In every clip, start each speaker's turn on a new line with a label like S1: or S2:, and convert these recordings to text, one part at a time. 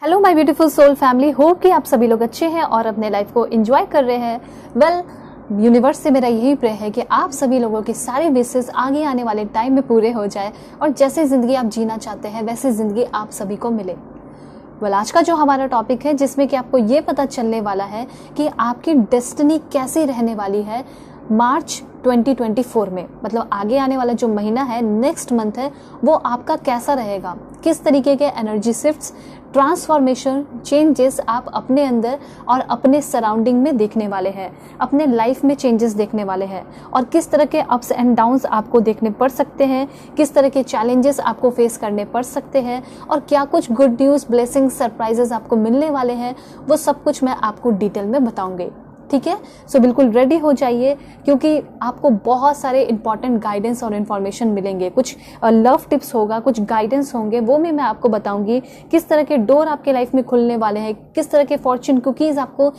S1: Hello my beautiful soul family, hope कि आप सभी लोग अच्छे हैं और अपने लाइफ को एंजॉय कर रहे हैं। यूनिवर्स से मेरा यही प्रे है कि आप सभी लोगों के सारे विशेस आगे आने वाले टाइम में पूरे हो जाए और जैसे ज़िंदगी आप जीना चाहते हैं वैसे ज़िंदगी आप सभी को मिले। आज का जो हमारा टॉपिक है जिसमें कि आपको ये पता चलने वाला है कि आपकी डेस्टिनी कैसी रहने वाली है मार्च 2024 में, मतलब आगे आने वाला जो महीना है, नेक्स्ट मंथ है, वो आपका कैसा रहेगा, किस तरीके के एनर्जी शिफ्ट्स, ट्रांसफॉर्मेशन, चेंजेस आप अपने अंदर और अपने सराउंडिंग में देखने वाले हैं, अपने लाइफ में चेंजेस देखने वाले हैं और किस तरह के अप्स एंड डाउन्स आपको देखने पड़ सकते हैं, किस तरह के चैलेंजेस आपको फेस करने पड़ सकते हैं और क्या कुछ गुड न्यूज़, ब्लेसिंग, सरप्राइजेस आपको मिलने वाले हैं, वो सब कुछ मैं आपको डिटेल में बताऊंगी। ठीक है, सो बिल्कुल रेडी हो जाइए क्योंकि आपको बहुत सारे इंपॉर्टेंट गाइडेंस और इन्फॉर्मेशन मिलेंगे। कुछ लव टिप्स होगा, कुछ गाइडेंस होंगे, वो भी मैं आपको बताऊंगी। किस तरह के डोर आपके लाइफ में खुलने वाले हैं, किस तरह के फॉर्च्यून कुकीज़ आपको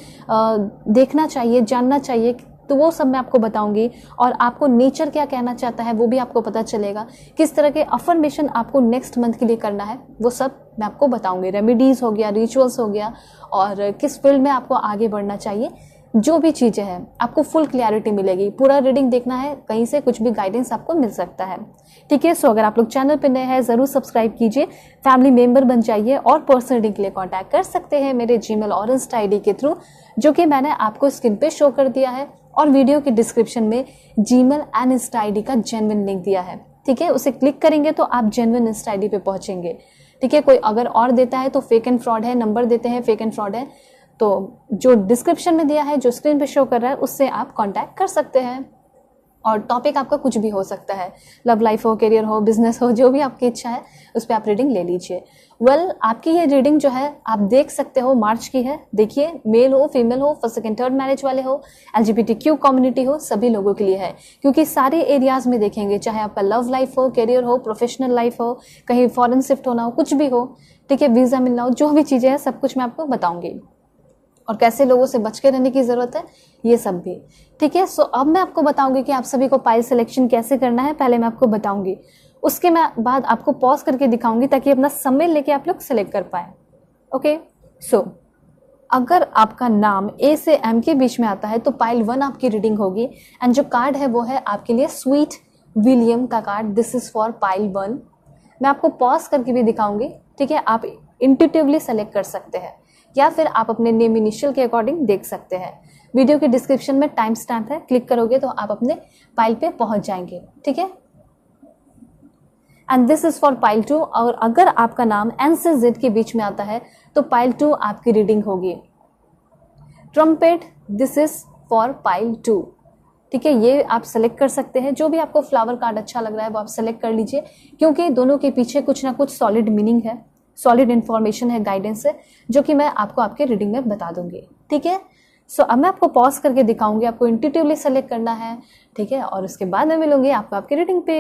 S1: देखना चाहिए, जानना चाहिए, तो वो सब मैं आपको बताऊंगी। और आपको नेचर क्या कहना चाहता है वो भी आपको पता चलेगा। किस तरह के अफर्मेशन आपको नेक्स्ट मंथ के लिए करना है वो सब मैं आपको बताऊंगी। रेमेडीज़ हो गया, रिचुअल्स हो गया और किस फील्ड में आपको आगे बढ़ना चाहिए, जो भी चीज़ें हैं आपको फुल क्लैरिटी मिलेगी। पूरा रीडिंग देखना है, कहीं से कुछ भी गाइडेंस आपको मिल सकता है। ठीक है, सो अगर आप लोग चैनल पे नए हैं ज़रूर सब्सक्राइब कीजिए, फैमिली मेंबर बन जाइए और पर्सनल रीडिंग के लिए कांटेक्ट कर सकते हैं मेरे जीमेल और इंस्टा आईडी के थ्रू, जो कि मैंने आपको स्क्रीन पे शो कर दिया है और वीडियो के डिस्क्रिप्शन में जीमेल एंड इंस्टा आईडी का जेन्युइन लिंक दिया है। ठीक है, उसे क्लिक करेंगे तो आप जेन्युइन इंस्टा आईडी पे पहुंचेंगे। ठीक है, कोई अगर और देता है तो फेक एंड फ्रॉड है, नंबर देते हैं फेक एंड फ्रॉड है, तो जो डिस्क्रिप्शन में दिया है, जो स्क्रीन पे शो कर रहा है, उससे आप कांटेक्ट कर सकते हैं। और टॉपिक आपका कुछ भी हो सकता है, लव लाइफ हो, करियर हो, बिजनेस हो, जो भी आपकी इच्छा है उस पर आप रीडिंग ले लीजिए। आपकी ये रीडिंग जो है आप देख सकते हो मार्च की है। देखिए, मेल हो, फीमेल हो, फर्स्ट सेकंड थर्ड मैरिज वाले हो, LGBTQ कम्युनिटी हो, सभी लोगों के लिए है क्योंकि सारे एरियाज में देखेंगे, चाहे आपका लव लाइफ हो, करियर हो, प्रोफेशनल लाइफ हो, कहीं फॉरेन शिफ्ट होना हो, कुछ भी हो। ठीक है, वीज़ा मिलना हो, जो भी चीज़ें हैं सब कुछ मैं आपको बताऊंगी और कैसे लोगों से बच के रहने की ज़रूरत है, ये सब भी। ठीक है, सो अब मैं आपको बताऊंगी कि आप सभी को पाइल सिलेक्शन कैसे करना है, पहले मैं आपको बताऊंगी, उसके बाद आपको पॉज करके दिखाऊंगी ताकि अपना समय लेके आप लोग सेलेक्ट कर पाए। ओके, सो अगर आपका नाम A से M के बीच में आता है तो पाइल 1 आपकी रीडिंग होगी एंड जो कार्ड है वो है आपके लिए स्वीट विलियम का card. This is for pile 1। मैं आपको पॉज करके भी दिखाऊंगी। ठीक है, आप इंट्यूटिवली सेलेक्ट कर सकते हैं या फिर आप अपने नेम इनिशियल के अकॉर्डिंग देख सकते हैं। वीडियो के डिस्क्रिप्शन में टाइम स्टैम्प है, क्लिक करोगे तो आप अपने पाइल पे पहुंच जाएंगे। ठीक है, and this is for pile 2। और अगर आपका नाम N से Z के बीच में आता है तो पाइल 2 आपकी रीडिंग होगी। Trumpet, this is for pile 2। ठीक है, ये आप सेलेक्ट कर सकते हैं। जो भी आपको फ्लावर कार्ड अच्छा लग रहा है वो आप सेलेक्ट कर लीजिए क्योंकि दोनों के पीछे कुछ ना कुछ सॉलिड मीनिंग है, सॉलिड इन्फॉर्मेशन है, गाइडेंस है, जो कि मैं आपको आपके रीडिंग में बता दूंगी। ठीक है, सो अब मैं आपको पॉज करके दिखाऊंगी, आपको इंट्यूटिवली सेलेक्ट करना है। ठीक है, और उसके बाद मैं मिलूंगी आपको आपकी रीडिंग पे।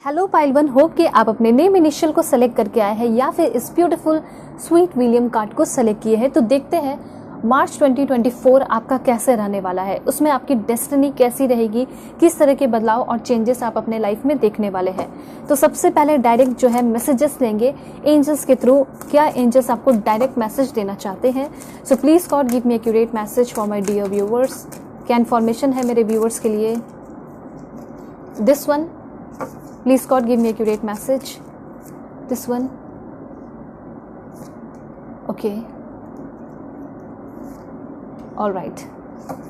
S1: हेलो पाइल 1, होप कि आप अपने नेम इनिशियल को सेलेक्ट करके आए हैं या फिर इस ब्यूटीफुल स्वीट विलियम कार्ड को सेलेक्ट किए हैं। तो देखते हैं मार्च 2024 आपका कैसे रहने वाला है, उसमें आपकी डेस्टिनी कैसी रहेगी, किस तरह के बदलाव और चेंजेस आप अपने लाइफ में देखने वाले हैं। तो सबसे पहले डायरेक्ट जो है मैसेजेस लेंगे एंजल्स के थ्रू। क्या एंजल्स आपको डायरेक्ट मैसेज देना चाहते हैं? So please God give me accurate message for my dear viewers. क्या इन्फॉर्मेशन है मेरे व्यूवर्स के लिए? This one, please God give me accurate message. This one, okay, all right,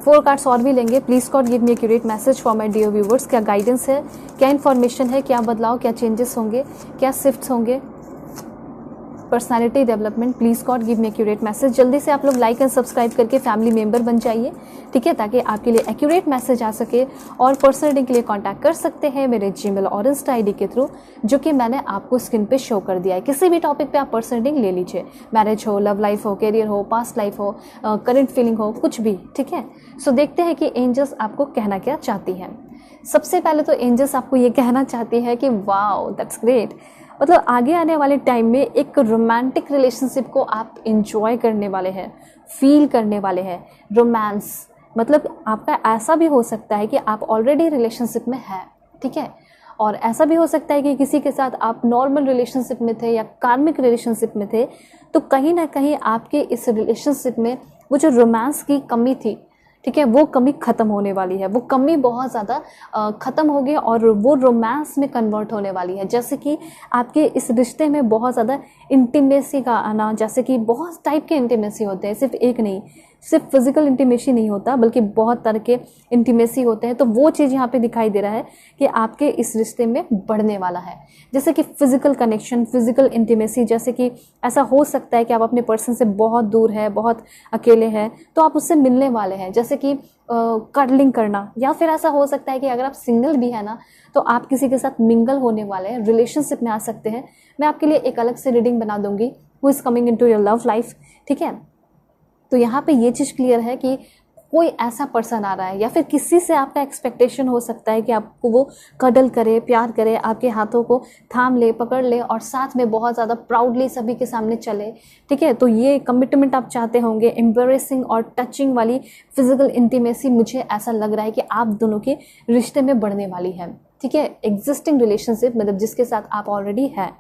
S1: 4 cards और भी लेंगे। Please God give me accurate message for my dear viewers. क्या guidance है, क्या इन्फॉर्मेशन है, क्या बदलाव, क्या चेंजेस होंगे, क्या शिफ्ट्स होंगे, personality development. Please God give me accurate message. जल्दी से आप लोग लाइक एंड सब्सक्राइब करके फैमिली मेंबर बन जाइए। ठीक है, ताकि आपके लिए एक्यूरेट मैसेज आ सके और पर्सनल रीडिंग के लिए कांटेक्ट कर सकते हैं मेरे जीमेल और इंस्टा आईडी के थ्रू, जो कि मैंने आपको स्क्रीन पे शो कर दिया है। किसी भी टॉपिक पे आप पर्सनल रीडिंग ले लीजिए, मैरिज हो, लव लाइफ हो, करियर हो, पास्ट लाइफ हो, करंट फीलिंग हो, कुछ भी। ठीक है, सो देखते हैं कि एंजल्स आपको कहना क्या चाहती हैं। सबसे पहले तो एंजल्स आपको ये कहना चाहती है कि वाओ दैट्स ग्रेट, मतलब आगे आने वाले टाइम में एक रोमांटिक रिलेशनशिप को आप इंजॉय करने वाले हैं, फील करने वाले हैं। रोमांस, मतलब आपका ऐसा भी हो सकता है कि आप ऑलरेडी रिलेशनशिप में हैं, ठीक है, और ऐसा भी हो सकता है कि किसी के साथ आप नॉर्मल रिलेशनशिप में थे या कार्मिक रिलेशनशिप में थे, तो कहीं ना कहीं आपके इस रिलेशनशिप में वो जो रोमांस की कमी थी, ठीक है, वो कमी खत्म होने वाली है, वो कमी बहुत ज़्यादा खत्म होगी और वो रोमांस में कन्वर्ट होने वाली है। जैसे कि आपके इस रिश्ते में बहुत ज़्यादा इंटीमेसी का आना, जैसे कि बहुत टाइप के इंटीमेसी होते हैं, सिर्फ एक नहीं, सिर्फ फिजिकल इंटीमेसी नहीं होता बल्कि बहुत तरह के इंटीमेसी होते हैं। तो वो चीज़ यहाँ पे दिखाई दे रहा है कि आपके इस रिश्ते में बढ़ने वाला है। जैसे कि फिजिकल कनेक्शन, फिजिकल इंटीमेसी, जैसे कि ऐसा हो सकता है कि आप अपने पर्सन से बहुत दूर है, बहुत अकेले हैं, तो आप उससे मिलने वाले हैं, जैसे कि कडलिंग करना, या फिर ऐसा हो सकता है कि अगर आप सिंगल भी है ना, तो आप किसी के साथ मिंगल होने वाले हैं, रिलेशनशिप में आ सकते हैं। मैं आपके लिए एक अलग से रीडिंग बना दूंगी, who is coming into your love life, ठीक है। तो यहाँ पे ये चीज़ क्लियर है कि कोई ऐसा पर्सन आ रहा है, या फिर किसी से आपका एक्सपेक्टेशन हो सकता है कि आपको वो कडल करे, प्यार करे, आपके हाथों को थाम ले, पकड़ ले और साथ में बहुत ज़्यादा प्राउडली सभी के सामने चले, ठीक है। तो ये कमिटमेंट आप चाहते होंगे, एम्बरेसिंग और टचिंग वाली फिजिकल इंटीमेसी, मुझे ऐसा लग रहा है कि आप दोनों के रिश्ते में बढ़ने वाली है, ठीक है। एग्जिस्टिंग रिलेशनशिप मतलब जिसके साथ आप ऑलरेडी हैं,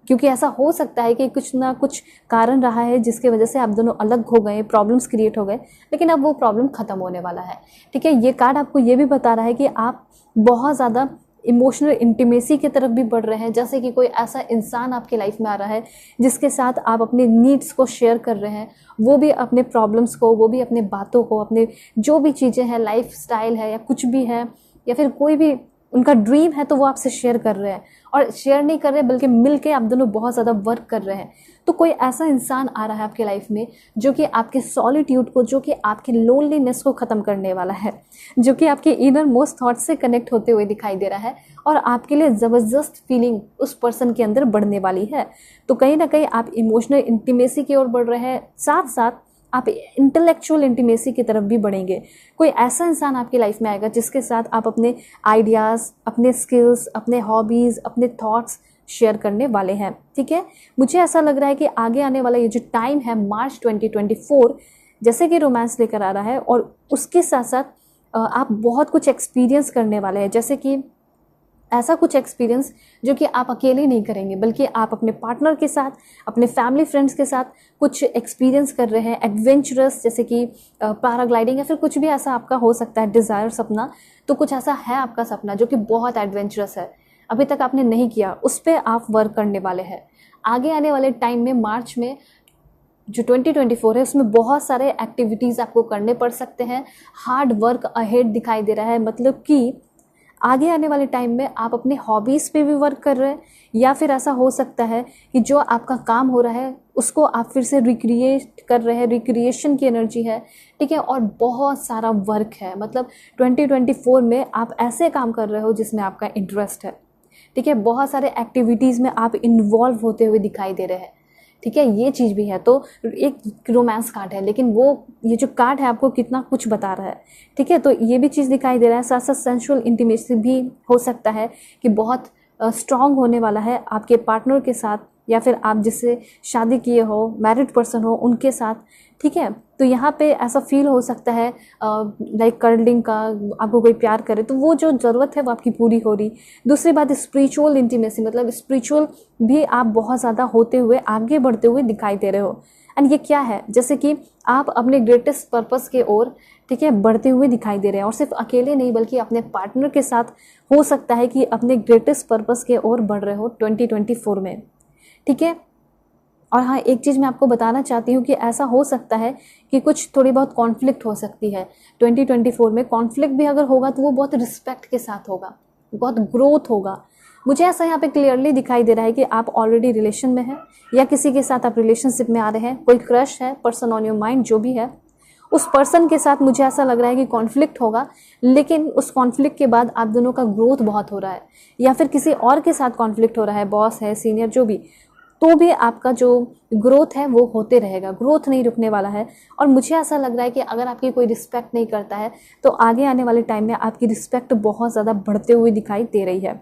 S1: क्योंकि ऐसा हो सकता है कि कुछ ना कुछ कारण रहा है जिसकी वजह से आप दोनों अलग हो गए, प्रॉब्लम्स क्रिएट हो गए, लेकिन अब वो प्रॉब्लम खत्म होने वाला है, ठीक है। ये कार्ड आपको ये भी बता रहा है कि आप बहुत ज़्यादा इमोशनल इंटीमेसी की तरफ भी बढ़ रहे हैं, जैसे कि कोई ऐसा इंसान आपकी लाइफ में आ रहा है जिसके साथ आप अपने नीड्स को शेयर कर रहे हैं, वो भी अपने प्रॉब्लम्स को, वो भी अपने बातों को, अपने जो भी चीज़ें हैं, लाइफ स्टाइल है या कुछ भी है, या फिर कोई भी उनका ड्रीम है, तो वो आपसे शेयर कर रहे हैं, और शेयर नहीं कर रहे बल्कि मिलके आप दोनों बहुत ज़्यादा वर्क कर रहे हैं। तो कोई ऐसा इंसान आ रहा है आपके लाइफ में जो कि आपके सॉलिट्यूड को, जो कि आपके लोनलीनेस को ख़त्म करने वाला है, जो कि आपके इनर मोस्ट थॉट से कनेक्ट होते हुए दिखाई दे रहा है, और आपके लिए ज़बरदस्त फीलिंग उस पर्सन के अंदर बढ़ने वाली है। तो कहीं ना कहीं आप इमोशनल इंटीमेसी की ओर बढ़ रहे हैं, साथ साथ आप इंटेलेक्चुअल इंटीमेसी की तरफ भी बढ़ेंगे। कोई ऐसा इंसान आपकी लाइफ में आएगा जिसके साथ आप अपने आइडियाज़, अपने स्किल्स, अपने हॉबीज़, अपने थॉट्स शेयर करने वाले हैं, ठीक है। मुझे ऐसा लग रहा है कि आगे आने वाला ये जो टाइम है मार्च 2024, जैसे कि रोमांस लेकर आ रहा है, और उसके साथ साथ आप बहुत कुछ एक्सपीरियंस करने वाले हैं, जैसे कि ऐसा कुछ एक्सपीरियंस जो कि आप अकेले नहीं करेंगे बल्कि आप अपने पार्टनर के साथ, अपने फैमिली फ्रेंड्स के साथ कुछ एक्सपीरियंस कर रहे हैं, एडवेंचरस, जैसे कि पैराग्लाइडिंग, या फिर कुछ भी ऐसा आपका हो सकता है डिज़ायर, सपना। तो कुछ ऐसा है आपका सपना जो कि बहुत एडवेंचरस है, अभी तक आपने नहीं किया, उस पर आप वर्क करने वाले हैं। आगे आने वाले टाइम में मार्च में जो 2024 है उसमें बहुत सारे एक्टिविटीज़ आपको करने पड़ सकते हैं, हार्ड वर्क अहेड दिखाई दे रहा है। मतलब कि आगे आने वाले टाइम में आप अपने हॉबीज़ पे भी वर्क कर रहे हैं, या फिर ऐसा हो सकता है कि जो आपका काम हो रहा है उसको आप फिर से रिक्रिएट कर रहे हैं, रिक्रिएशन की एनर्जी है, ठीक है। और बहुत सारा वर्क है, मतलब 2024 में आप ऐसे काम कर रहे हो जिसमें आपका इंटरेस्ट है, ठीक है। बहुत सारे एक्टिविटीज़ में आप इन्वॉल्व होते हुए दिखाई दे रहे हैं, ठीक है। ये चीज़ भी है। तो एक रोमांस कार्ड है, लेकिन वो ये जो कार्ड है आपको कितना कुछ बता रहा है, ठीक है। तो ये भी चीज़ दिखाई दे रहा है। साथ साथ सेंसुअल इंटीमेसी भी हो सकता है कि बहुत स्ट्रांग होने वाला है आपके पार्टनर के साथ, या फिर आप जिससे शादी किए हो, मैरिड पर्सन हो, उनके साथ, ठीक है। तो यहाँ पे ऐसा फील हो सकता है लाइक कर्लिंग का, आपको कोई प्यार करे तो वो जो ज़रूरत है वो आपकी पूरी हो रही। दूसरी बात स्पिरिचुअल इंटीमेसी, मतलब स्पिरिचुअल भी आप बहुत ज़्यादा होते हुए, आगे बढ़ते हुए दिखाई दे रहे हो। एंड ये क्या है, जैसे कि आप अपने ग्रेटेस्ट पर्पस के ओर, ठीक है, बढ़ते हुए दिखाई दे रहे हैं, और सिर्फ अकेले नहीं बल्कि अपने पार्टनर के साथ हो सकता है कि अपने ग्रेटेस्ट पर्पस के ओर बढ़ रहे हो 2024 में, ठीक है। और हाँ, एक चीज़ मैं आपको बताना चाहती हूँ कि ऐसा हो सकता है कि कुछ थोड़ी बहुत कॉन्फ्लिक्ट हो सकती है 2024 में। कॉन्फ्लिक्ट भी अगर होगा तो वो बहुत रिस्पेक्ट के साथ होगा, बहुत ग्रोथ होगा। मुझे ऐसा यहाँ पे क्लियरली दिखाई दे रहा है कि आप ऑलरेडी रिलेशन में हैं, या किसी के साथ आप रिलेशनशिप में आ रहे हैं, कोई क्रश है, पर्सन ऑन योर माइंड जो भी है, उस पर्सन के साथ मुझे ऐसा लग रहा है कि कॉन्फ्लिक्ट होगा, लेकिन उस कॉन्फ्लिक्ट के बाद आप दोनों का ग्रोथ बहुत हो रहा है। या फिर किसी और के साथ कॉन्फ्लिक्ट हो रहा है, बॉस है, सीनियर जो भी, तो भी आपका जो ग्रोथ है वो होते रहेगा, ग्रोथ नहीं रुकने वाला है। और मुझे ऐसा लग रहा है कि अगर आपकी कोई रिस्पेक्ट नहीं करता है तो आगे आने वाले टाइम में आपकी रिस्पेक्ट बहुत ज़्यादा बढ़ते हुए दिखाई दे रही है,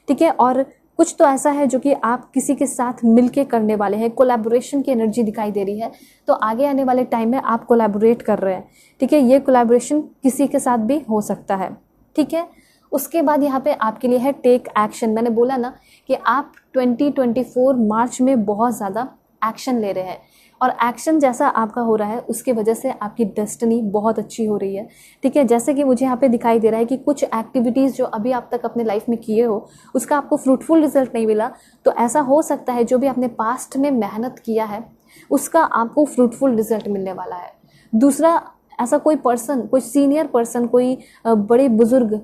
S1: ठीक है। और कुछ तो ऐसा है जो कि आप किसी के साथ मिलके करने वाले हैं, कोलैबोरेशन की एनर्जी दिखाई दे रही है। तो आगे आने वाले टाइम में आप कोलैबोरेट कर रहे हैं, ठीक है। ये कोलैबोरेशन किसी के साथ भी हो सकता है, ठीक है। उसके बाद यहाँ पे आपके लिए है टेक एक्शन। मैंने बोला ना कि आप 2024 मार्च में बहुत ज़्यादा एक्शन ले रहे हैं, और एक्शन जैसा आपका हो रहा है उसकी वजह से आपकी डेस्टिनी बहुत अच्छी हो रही है, ठीक है। जैसे कि मुझे यहाँ पे दिखाई दे रहा है कि कुछ एक्टिविटीज़ जो अभी आप तक अपने लाइफ में किए हो उसका आपको फ्रूटफुल रिजल्ट नहीं मिला, तो ऐसा हो सकता है जो भी आपने पास्ट में मेहनत किया है उसका आपको फ्रूटफुल रिजल्ट मिलने वाला है। दूसरा, ऐसा कोई पर्सन, कोई सीनियर पर्सन, कोई बड़े बुजुर्ग,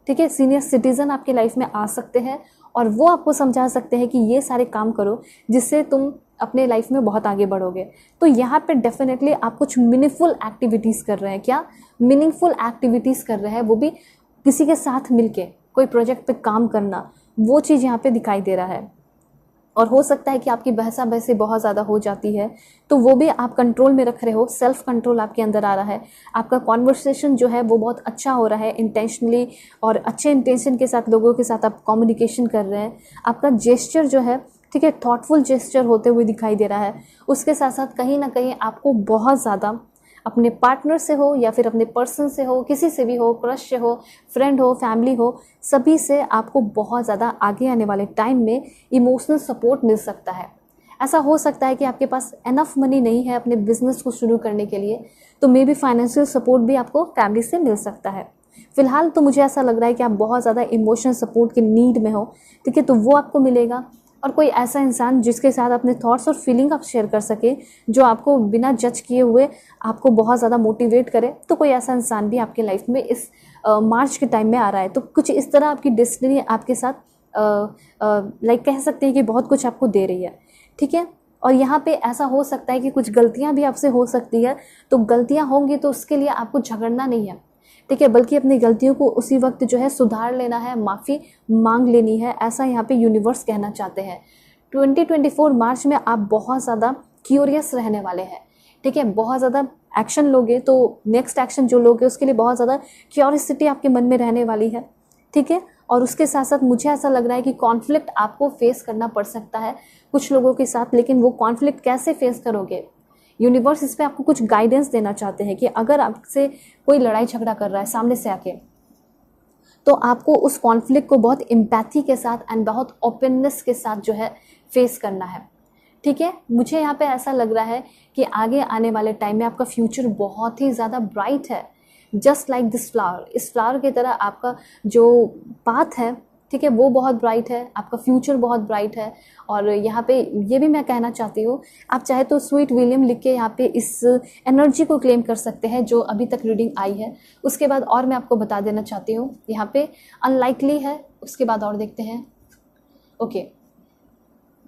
S1: ठीक है, सीनियर सिटीज़न आपके लाइफ में आ सकते हैं और वो आपको समझा सकते हैं कि ये सारे काम करो जिससे तुम अपने लाइफ में बहुत आगे बढ़ोगे। तो यहाँ पे डेफिनेटली आप कुछ मीनिंगफुल एक्टिविटीज़ कर रहे हैं। क्या मीनिंगफुल एक्टिविटीज़ कर रहे हैं, वो भी किसी के साथ मिलके कोई प्रोजेक्ट पे काम करना, वो चीज़ यहाँ पे दिखाई दे रहा है। और हो सकता है कि आपकी बहसा बहसी बहुत ज़्यादा हो जाती है, तो वो भी आप कंट्रोल में रख रहे हो, सेल्फ कंट्रोल आपके अंदर आ रहा है। आपका कॉन्वर्सेशन जो है वो बहुत अच्छा हो रहा है, इंटेंशनली और अच्छे इंटेंशन के साथ लोगों के साथ आप कम्युनिकेशन कर रहे हैं। आपका जेस्चर जो है, ठीक है, थॉटफुल जेस्चर होते हुए दिखाई दे रहा है। उसके साथ साथ कहीं ना कहीं आपको बहुत ज़्यादा अपने पार्टनर से हो या फिर अपने पर्सन से हो, किसी से भी हो, क्रश से हो, फ्रेंड हो, फैमिली हो, सभी से आपको बहुत ज़्यादा आगे आने वाले टाइम में इमोशनल सपोर्ट मिल सकता है। ऐसा हो सकता है कि आपके पास एनफ मनी नहीं है अपने बिजनेस को शुरू करने के लिए, तो मे बी फाइनेंशियल सपोर्ट भी आपको फैमिली से मिल सकता है। फिलहाल तो मुझे ऐसा लग रहा है कि आप बहुत ज़्यादा इमोशनल सपोर्ट के नीड में हो, ठीक है, तो वो आपको मिलेगा। और कोई ऐसा इंसान जिसके साथ अपने थॉट्स और फीलिंग आप शेयर कर सके, जो आपको बिना जज किए हुए आपको बहुत ज़्यादा मोटिवेट करे, तो कोई ऐसा इंसान भी आपके लाइफ में इस मार्च के टाइम में आ रहा है। तो कुछ इस तरह आपकी डेस्टिनी आपके साथ लाइक कह सकते हैं कि बहुत कुछ आपको दे रही है, ठीक है। और यहाँ पे ऐसा हो सकता है कि कुछ गलतियाँ भी आपसे हो सकती है, तो गलतियाँ होंगी तो उसके लिए आपको झगड़ना नहीं है, ठीक है, बल्कि अपनी गलतियों को उसी वक्त जो है सुधार लेना है, माफ़ी मांग लेनी है, ऐसा यहाँ पे यूनिवर्स कहना चाहते हैं। 2024 मार्च में आप बहुत ज़्यादा क्यूरियस रहने वाले हैं, ठीक है, बहुत ज़्यादा एक्शन लोगे, तो नेक्स्ट एक्शन जो लोगे उसके लिए बहुत ज़्यादा क्यूरियसिटी आपके मन में रहने वाली है, ठीक है। और उसके साथ साथ मुझे ऐसा लग रहा है कि कॉन्फ्लिक्ट आपको फेस करना पड़ सकता है कुछ लोगों के साथ, लेकिन वो कॉन्फ्लिक्ट कैसे फेस करोगे, यूनिवर्स इस पर आपको कुछ गाइडेंस देना चाहते हैं कि अगर आपसे कोई लड़ाई झगड़ा कर रहा है सामने से आके, तो आपको उस कॉन्फ्लिक्ट को बहुत एम्पैथी के साथ एंड बहुत ओपननेस के साथ जो है फेस करना है, ठीक है। मुझे यहाँ पे ऐसा लग रहा है कि आगे आने वाले टाइम में आपका फ्यूचर बहुत ही ज़्यादा ब्राइट है, जस्ट लाइक दिस फ्लावर। इस फ्लावर की तरह आपका जो पाथ है, ठीक है, वो बहुत ब्राइट है, आपका फ्यूचर बहुत ब्राइट है। और यहाँ पे ये भी मैं कहना चाहती हूँ, आप चाहे तो स्वीट विलियम लिख के यहाँ पे इस एनर्जी को क्लेम कर सकते हैं जो अभी तक रीडिंग आई है। उसके बाद और मैं आपको बता देना चाहती हूँ, यहाँ पे अनलाइकली है, उसके बाद और देखते हैं। ओके,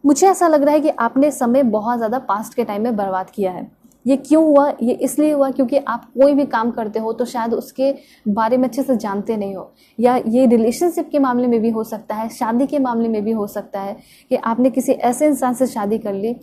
S1: मुझे ऐसा लग रहा है कि आपने समय बहुत ज़्यादा पास्ट के टाइम में बर्बाद किया है। ये क्यों हुआ? ये इसलिए हुआ क्योंकि आप कोई भी काम करते हो तो शायद उसके बारे में अच्छे से जानते नहीं हो, या ये रिलेशनशिप के मामले में भी हो सकता है, शादी के मामले में भी हो सकता है कि आपने किसी ऐसे इंसान से शादी कर ली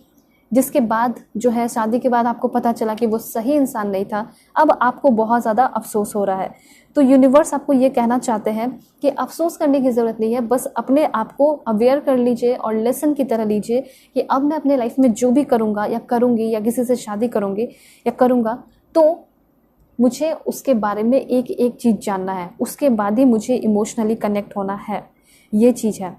S1: जिसके बाद जो है शादी के बाद आपको पता चला कि वो सही इंसान नहीं था। अब आपको बहुत ज़्यादा अफसोस हो रहा है। तो यूनिवर्स आपको ये कहना चाहते हैं कि अफसोस करने की ज़रूरत नहीं है, बस अपने आप को अवेयर कर लीजिए और लेसन की तरह लीजिए कि अब मैं अपने लाइफ में जो भी करूँगा या करूँगी या किसी से शादी करूँगी या करूँगा, तो मुझे उसके बारे में एक एक चीज़ जानना है, उसके बाद ही मुझे इमोशनली कनेक्ट होना है, ये चीज़ है,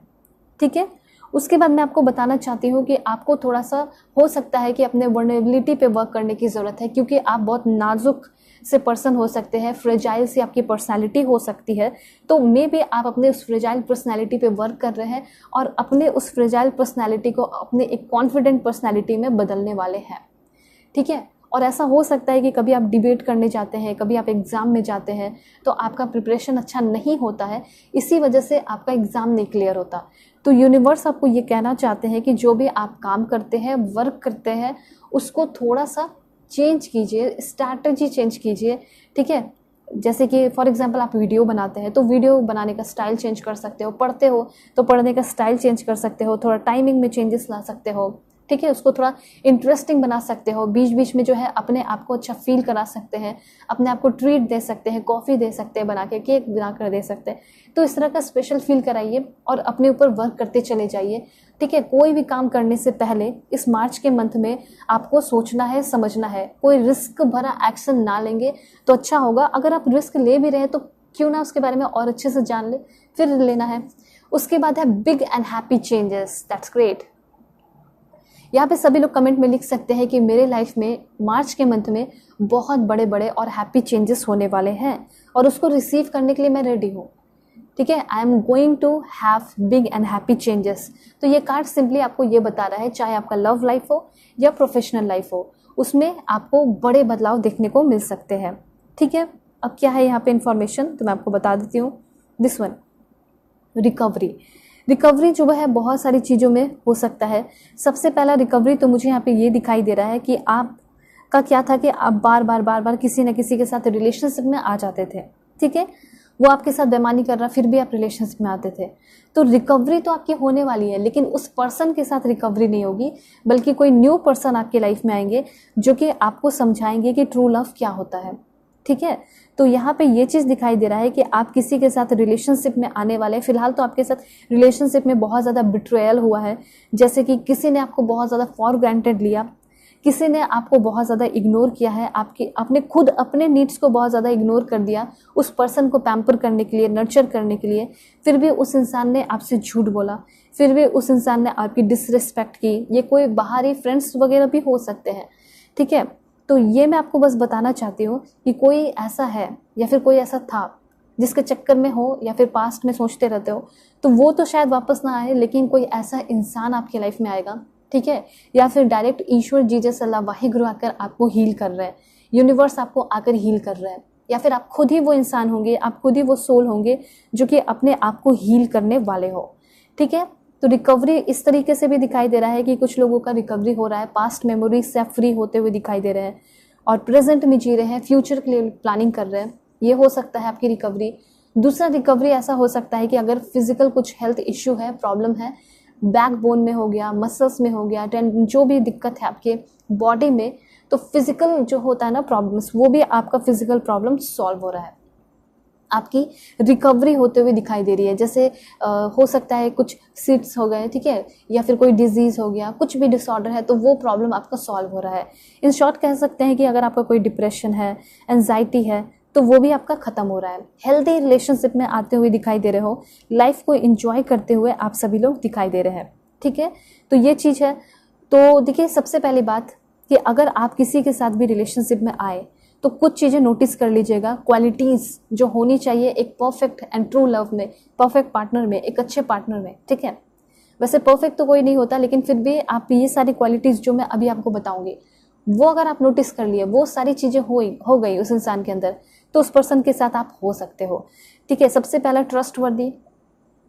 S1: ठीक है। उसके बाद मैं आपको बताना चाहती हूँ कि आपको थोड़ा सा हो सकता है कि अपने वर्नेबिलिटी पे वर्क करने की ज़रूरत है, क्योंकि आप बहुत नाजुक से पर्सन हो सकते हैं, फ्रेजाइल सी आपकी पर्सनालिटी हो सकती है। तो मे बी आप अपने उस फ्रेजाइल पर्सनालिटी पे वर्क कर रहे हैं और अपने उस फ्रेजाइल पर्सनालिटी को अपने एक कॉन्फिडेंट पर्सनालिटी में बदलने वाले हैं, ठीक है। और ऐसा हो सकता है कि कभी आप डिबेट करने जाते हैं, कभी आप एग्ज़ाम में जाते हैं तो आपका प्रिपरेशन अच्छा नहीं होता है, इसी वजह से आपका एग्ज़ाम नहीं क्लियर होता। तो यूनिवर्स आपको ये कहना चाहते हैं कि जो भी आप काम करते हैं, वर्क करते हैं, उसको थोड़ा सा चेंज कीजिए, स्ट्रैटेजी चेंज कीजिए, ठीक है। जैसे कि फॉर एग्जांपल आप वीडियो बनाते हैं तो वीडियो बनाने का स्टाइल चेंज कर सकते हो, पढ़ते हो तो पढ़ने का स्टाइल चेंज कर सकते हो, थोड़ा टाइमिंग में चेंजेस ला सकते हो, ठीक है, उसको थोड़ा इंटरेस्टिंग बना सकते हो, बीच बीच में जो है अपने आप को अच्छा फील करा सकते हैं, अपने आप को ट्रीट दे सकते हैं, कॉफ़ी दे सकते हैं बना के, केक बना कर दे सकते हैं। तो इस तरह का स्पेशल फील कराइए और अपने ऊपर वर्क करते चले जाइए। ठीक है, कोई भी काम करने से पहले इस मार्च के मंथ में आपको सोचना है, समझना है। कोई रिस्क भरा एक्शन ना लेंगे तो अच्छा होगा। अगर आप रिस्क ले भी रहे हैं तो क्यों ना उसके बारे में और अच्छे से जान ले, फिर लेना है। उसके बाद है big and happy changes, that's great. यहाँ पे सभी लोग कमेंट में लिख सकते हैं कि मेरे लाइफ में मार्च के मंथ में बहुत बड़े बड़े और हैप्पी चेंजेस होने वाले हैं और उसको रिसीव करने के लिए मैं रेडी हूँ। ठीक है, I am going to have big and happy changes. तो ये कार्ड सिंपली आपको ये बता रहा है, चाहे आपका लव लाइफ हो या प्रोफेशनल लाइफ हो, उसमें आपको बड़े बदलाव देखने को मिल सकते हैं। ठीक है, अब क्या है यहाँ पे इंफॉर्मेशन, तो मैं आपको बता देती हूँ। This one, recovery. रिकवरी जो है बहुत सारी चीज़ों में हो सकता है। सबसे पहला रिकवरी तो मुझे यहाँ पे ये दिखाई दे रहा है कि आपका क्या था कि आप बार बार किसी न किसी के साथ रिलेशनशिप में आ जाते थे। ठीक है, वो आपके साथ बेईमानी कर रहा, फिर भी आप रिलेशनशिप में आते थे। तो रिकवरी तो आपकी होने वाली है, लेकिन उस पर्सन के साथ रिकवरी नहीं होगी, बल्कि कोई न्यू पर्सन आपके लाइफ में आएंगे जो कि आपको समझाएंगे कि ट्रू लव क्या होता है। ठीक है, तो यहाँ पे ये चीज़ दिखाई दे रहा है कि आप किसी के साथ रिलेशनशिप में आने वाले हैं। फिलहाल तो आपके साथ रिलेशनशिप में बहुत ज़्यादा बिट्रेयल हुआ है, जैसे कि किसी ने आपको बहुत ज़्यादा फॉर ग्रांटेड लिया, किसी ने आपको बहुत ज़्यादा इग्नोर किया है, आपने खुद अपने नीड्स को बहुत ज़्यादा इग्नोर कर दिया उस पर्सन को पैम्पर करने के लिए, नर्चर करने के लिए। फिर भी उस इंसान ने आपसे झूठ बोला, फिर भी उस इंसान ने आपकी डिसरिस्पेक्ट की। ये कोई बाहरी फ्रेंड्स वगैरह भी हो सकते हैं। ठीक है, तो ये मैं आपको बस बताना चाहती हूँ कि कोई ऐसा है या फिर कोई ऐसा था जिसके चक्कर में हो या फिर पास्ट में सोचते रहते हो, तो वो तो शायद वापस ना आए, लेकिन कोई ऐसा इंसान आपकी लाइफ में आएगा। ठीक है, या फिर डायरेक्ट ईश्वर जीसस अल्लाह वाहिगुरु आकर आपको हील कर रहे हैं, यूनिवर्स आपको आकर हील कर रहा है, या फिर आप खुद ही वो इंसान होंगे, आप खुद ही वो सोल होंगे जो कि अपने आप को हील करने वाले हो। ठीक है, तो रिकवरी इस तरीके से भी दिखाई दे रहा है कि कुछ लोगों का रिकवरी हो रहा है, पास्ट मेमोरीज से फ्री होते हुए दिखाई दे रहे हैं और प्रेजेंट में जी रहे हैं, फ्यूचर के लिए प्लानिंग कर रहे हैं। ये हो सकता है आपकी रिकवरी। दूसरा रिकवरी ऐसा हो सकता है कि अगर फिजिकल कुछ हेल्थ इश्यू है, प्रॉब्लम है, बैकबोन में हो गया, मसल्स में हो गया, जो भी दिक्कत है आपके बॉडी में, तो फिजिकल जो होता है ना प्रॉब्लम्स, वो भी आपका फिजिकल प्रॉब्लम सॉल्व हो रहा है, आपकी रिकवरी होते हुए दिखाई दे रही है। जैसे हो सकता है कुछ सीट्स हो गए, ठीक है, या फिर कोई डिजीज हो गया, कुछ भी डिसऑर्डर है, तो वो प्रॉब्लम आपका सॉल्व हो रहा है। इन शॉर्ट कह सकते हैं कि अगर आपका कोई डिप्रेशन है, एंजाइटी है, तो वो भी आपका खत्म हो रहा है। हेल्दी रिलेशनशिप में आते हुए दिखाई दे रहे हो, लाइफ को एंजॉय करते हुए आप सभी लोग दिखाई दे रहे हैं। ठीक है, तो ये चीज़ है। तो देखिए, सबसे पहली बात कि अगर आप किसी के साथ भी रिलेशनशिप में आए तो कुछ चीज़ें नोटिस कर लीजिएगा, क्वालिटीज़ जो होनी चाहिए एक परफेक्ट एंड ट्रू लव में, परफेक्ट पार्टनर में, एक अच्छे पार्टनर में। ठीक है, वैसे परफेक्ट तो कोई नहीं होता, लेकिन फिर भी आप ये सारी क्वालिटीज़ जो मैं अभी आपको बताऊंगी, वो अगर आप नोटिस कर लिए, वो सारी चीज़ें हो गई उस इंसान के अंदर, तो उस पर्सन के साथ आप हो सकते हो। ठीक है, सबसे पहला ट्रस्ट वर्दी,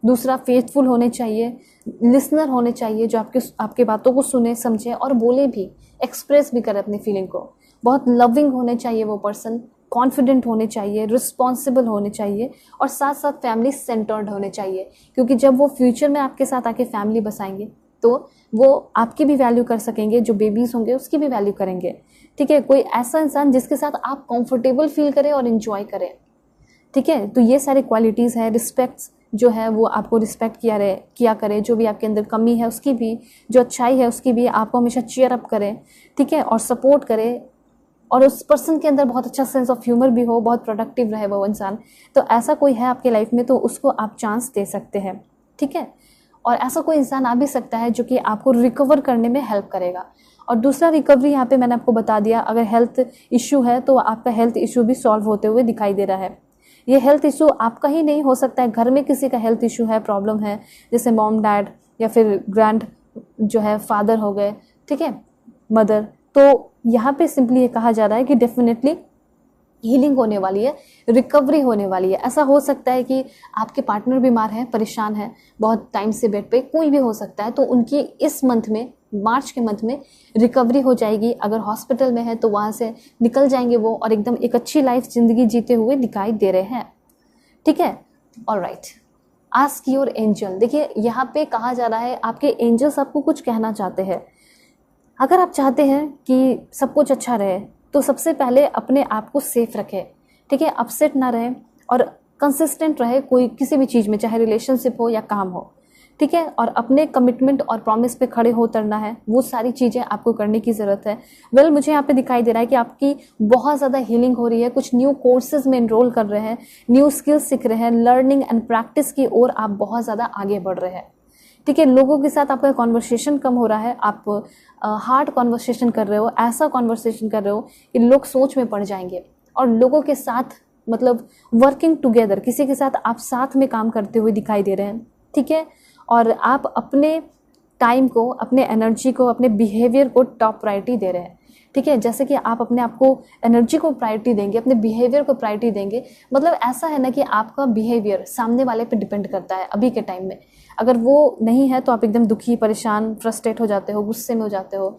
S1: दूसरा फेथफुल होने चाहिए, लिसनर होने चाहिए जो आपके बातों को सुने, समझे और बोले भी, एक्सप्रेस भी करे अपनी फीलिंग को। बहुत लविंग होने चाहिए वो पर्सन, कॉन्फिडेंट होने चाहिए, रिस्पॉन्सिबल होने चाहिए और साथ साथ फैमिली सेंटर्ड होने चाहिए, क्योंकि जब वो फ्यूचर में आपके साथ आके फैमिली बसाएंगे तो वो आपकी भी वैल्यू कर सकेंगे, जो बेबीज होंगे उसकी भी वैल्यू करेंगे। ठीक है, कोई ऐसा इंसान जिसके साथ आप कंफर्टेबल फील करें और एंजॉय करें। ठीक है, तो ये सारी क्वालिटीज़ है। रिस्पेक्ट जो है वो आपको रिस्पेक्ट किया करे, जो भी आपके अंदर कमी है उसकी भी, जो अच्छाई है उसकी भी, आपको हमेशा चीयर अप करें। ठीक है, और सपोर्ट करे, और उस पर्सन के अंदर बहुत अच्छा सेंस ऑफ ह्यूमर भी हो, बहुत प्रोडक्टिव रहे वो इंसान। तो ऐसा कोई है आपके लाइफ में तो उसको आप चांस दे सकते हैं। ठीक है, और ऐसा कोई इंसान आ भी सकता है जो कि आपको रिकवर करने में हेल्प करेगा। और दूसरा रिकवरी यहाँ पे मैंने आपको बता दिया, अगर हेल्थ इश्यू है तो आपका हेल्थ इश्यू भी सॉल्व होते हुए दिखाई दे रहा है। ये हेल्थ इशू आपका ही नहीं हो सकता है, घर में किसी का हेल्थ इशू है, प्रॉब्लम है, जैसे मॉम डैड या फिर ग्रैंड जो है फादर हो गए, ठीक है, मदर। तो यहाँ पे सिंपली ये कहा जा रहा है कि डेफिनेटली हीलिंग होने वाली है, रिकवरी होने वाली है। ऐसा हो सकता है कि आपके पार्टनर बीमार है, परेशान है बहुत टाइम से बेड पे, कोई भी हो सकता है, तो उनकी इस मंथ में, मार्च के मंथ में रिकवरी हो जाएगी। अगर हॉस्पिटल में है तो वहाँ से निकल जाएंगे वो और एकदम एक अच्छी लाइफ जिंदगी जीते हुए दिखाई दे रहे हैं। ठीक है, ऑलराइट, आस्क योर एंजल। देखिए यहाँ पे कहा जा रहा है आपके एंजल्स आपको कुछ कहना चाहते हैं। अगर आप चाहते हैं कि सब कुछ अच्छा रहे तो सबसे पहले अपने आप को सेफ रखें, ठीक है, अपसेट ना रहे और कंसिस्टेंट रहे कोई किसी भी चीज़ में, चाहे रिलेशनशिप हो या काम हो, ठीक है, और अपने कमिटमेंट और प्रॉमिस पे खड़े हो उतरना है, वो सारी चीज़ें आपको करने की ज़रूरत है। वेल मुझे यहाँ पे दिखाई दे रहा है कि आपकी बहुत ज़्यादा हीलिंग हो रही है, कुछ न्यू कोर्सेज में इनरोल कर रहे हैं, न्यू स्किल्स सीख रहे हैं, लर्निंग एंड प्रैक्टिस की ओर आप बहुत ज़्यादा आगे बढ़ रहे हैं, ठीक है। लोगों के साथ आपका कॉन्वर्सेशन कम हो रहा है, आप हार्ड कॉन्वर्सेशन कर रहे हो, ऐसा कॉन्वर्सेशन कर रहे हो कि लोग सोच में पड़ जाएंगे, और लोगों के साथ मतलब वर्किंग टुगेदर, किसी के साथ आप साथ में काम करते हुए दिखाई दे रहे हैं, ठीक है। और आप अपने टाइम को, अपने एनर्जी को, अपने बिहेवियर को टॉप प्रायोरिटी दे रहे हैं, ठीक है। जैसे कि आप अपने आप को, एनर्जी को प्रायोरिटी देंगे, अपने बिहेवियर को प्रायोरिटी देंगे, मतलब ऐसा है ना कि आपका बिहेवियर सामने वाले पे डिपेंड करता है अभी के टाइम में। अगर वो नहीं है तो आप एकदम दुखी, परेशान, फ्रस्ट्रेट हो जाते हो, गुस्से में हो जाते हो।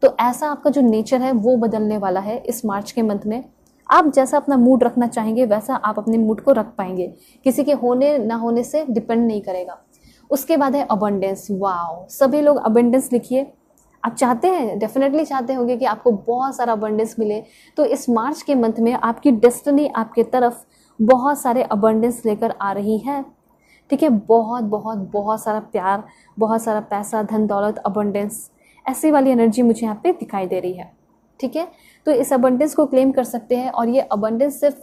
S1: तो ऐसा आपका जो नेचर है वो बदलने वाला है इस मार्च के मंथ में। आप जैसा अपना मूड रखना चाहेंगे वैसा आप अपने मूड को रख पाएंगे, किसी के होने ना होने से डिपेंड नहीं करेगा। उसके बाद है अबंडेंस। वाओ, सभी लोग अबंडेंस लिखिए। आप चाहते हैं, डेफिनेटली चाहते होंगे कि आपको बहुत सारा अबंडेंस मिले, तो इस मार्च के मंथ में आपकी डेस्टिनी आपके तरफ बहुत सारे अबंडेंस लेकर आ रही है, ठीक है। बहुत बहुत बहुत सारा प्यार, बहुत सारा पैसा, धन दौलत, अबंडेंस, ऐसी वाली एनर्जी मुझे यहाँ पे दिखाई दे रही है, ठीक है। तो इस अबंडेंस को क्लेम कर सकते हैं, और ये अबंडेंस सिर्फ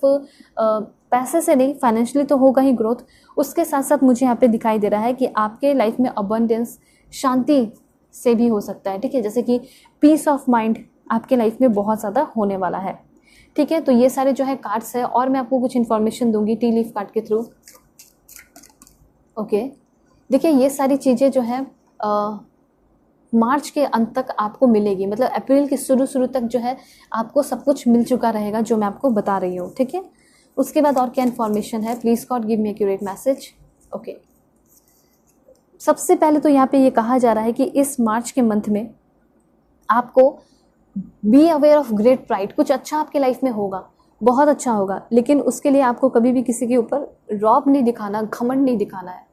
S1: पैसे से नहीं, फाइनेंशियली तो होगा ही ग्रोथ, उसके साथ साथ मुझे यहाँ पे दिखाई दे रहा है कि आपके लाइफ में अबंडेंस शांति से भी हो सकता है, ठीक है। जैसे कि पीस ऑफ माइंड आपके लाइफ में बहुत ज़्यादा होने वाला है, ठीक है। तो ये सारे जो है कार्ड्स है, और मैं आपको कुछ इन्फॉर्मेशन दूंगी टी लीफ कार्ड के थ्रू। ओके, देखिए ये सारी चीज़ें जो है मार्च के अंत तक आपको मिलेगी, मतलब अप्रैल के शुरू तक जो है आपको सब कुछ मिल चुका रहेगा जो मैं आपको बता रही हूँ, ठीक है। उसके बाद और क्या इन्फॉर्मेशन है, please God give me accurate message. Okay, सबसे पहले तो यहाँ पे ये कहा जा रहा है कि इस मार्च के मंथ में आपको be aware of great pride, कुछ अच्छा आपके लाइफ में होगा, बहुत अच्छा होगा, लेकिन उसके लिए आपको कभी भी किसी के ऊपर रौब नहीं दिखाना, घमंड नहीं दिखाना है,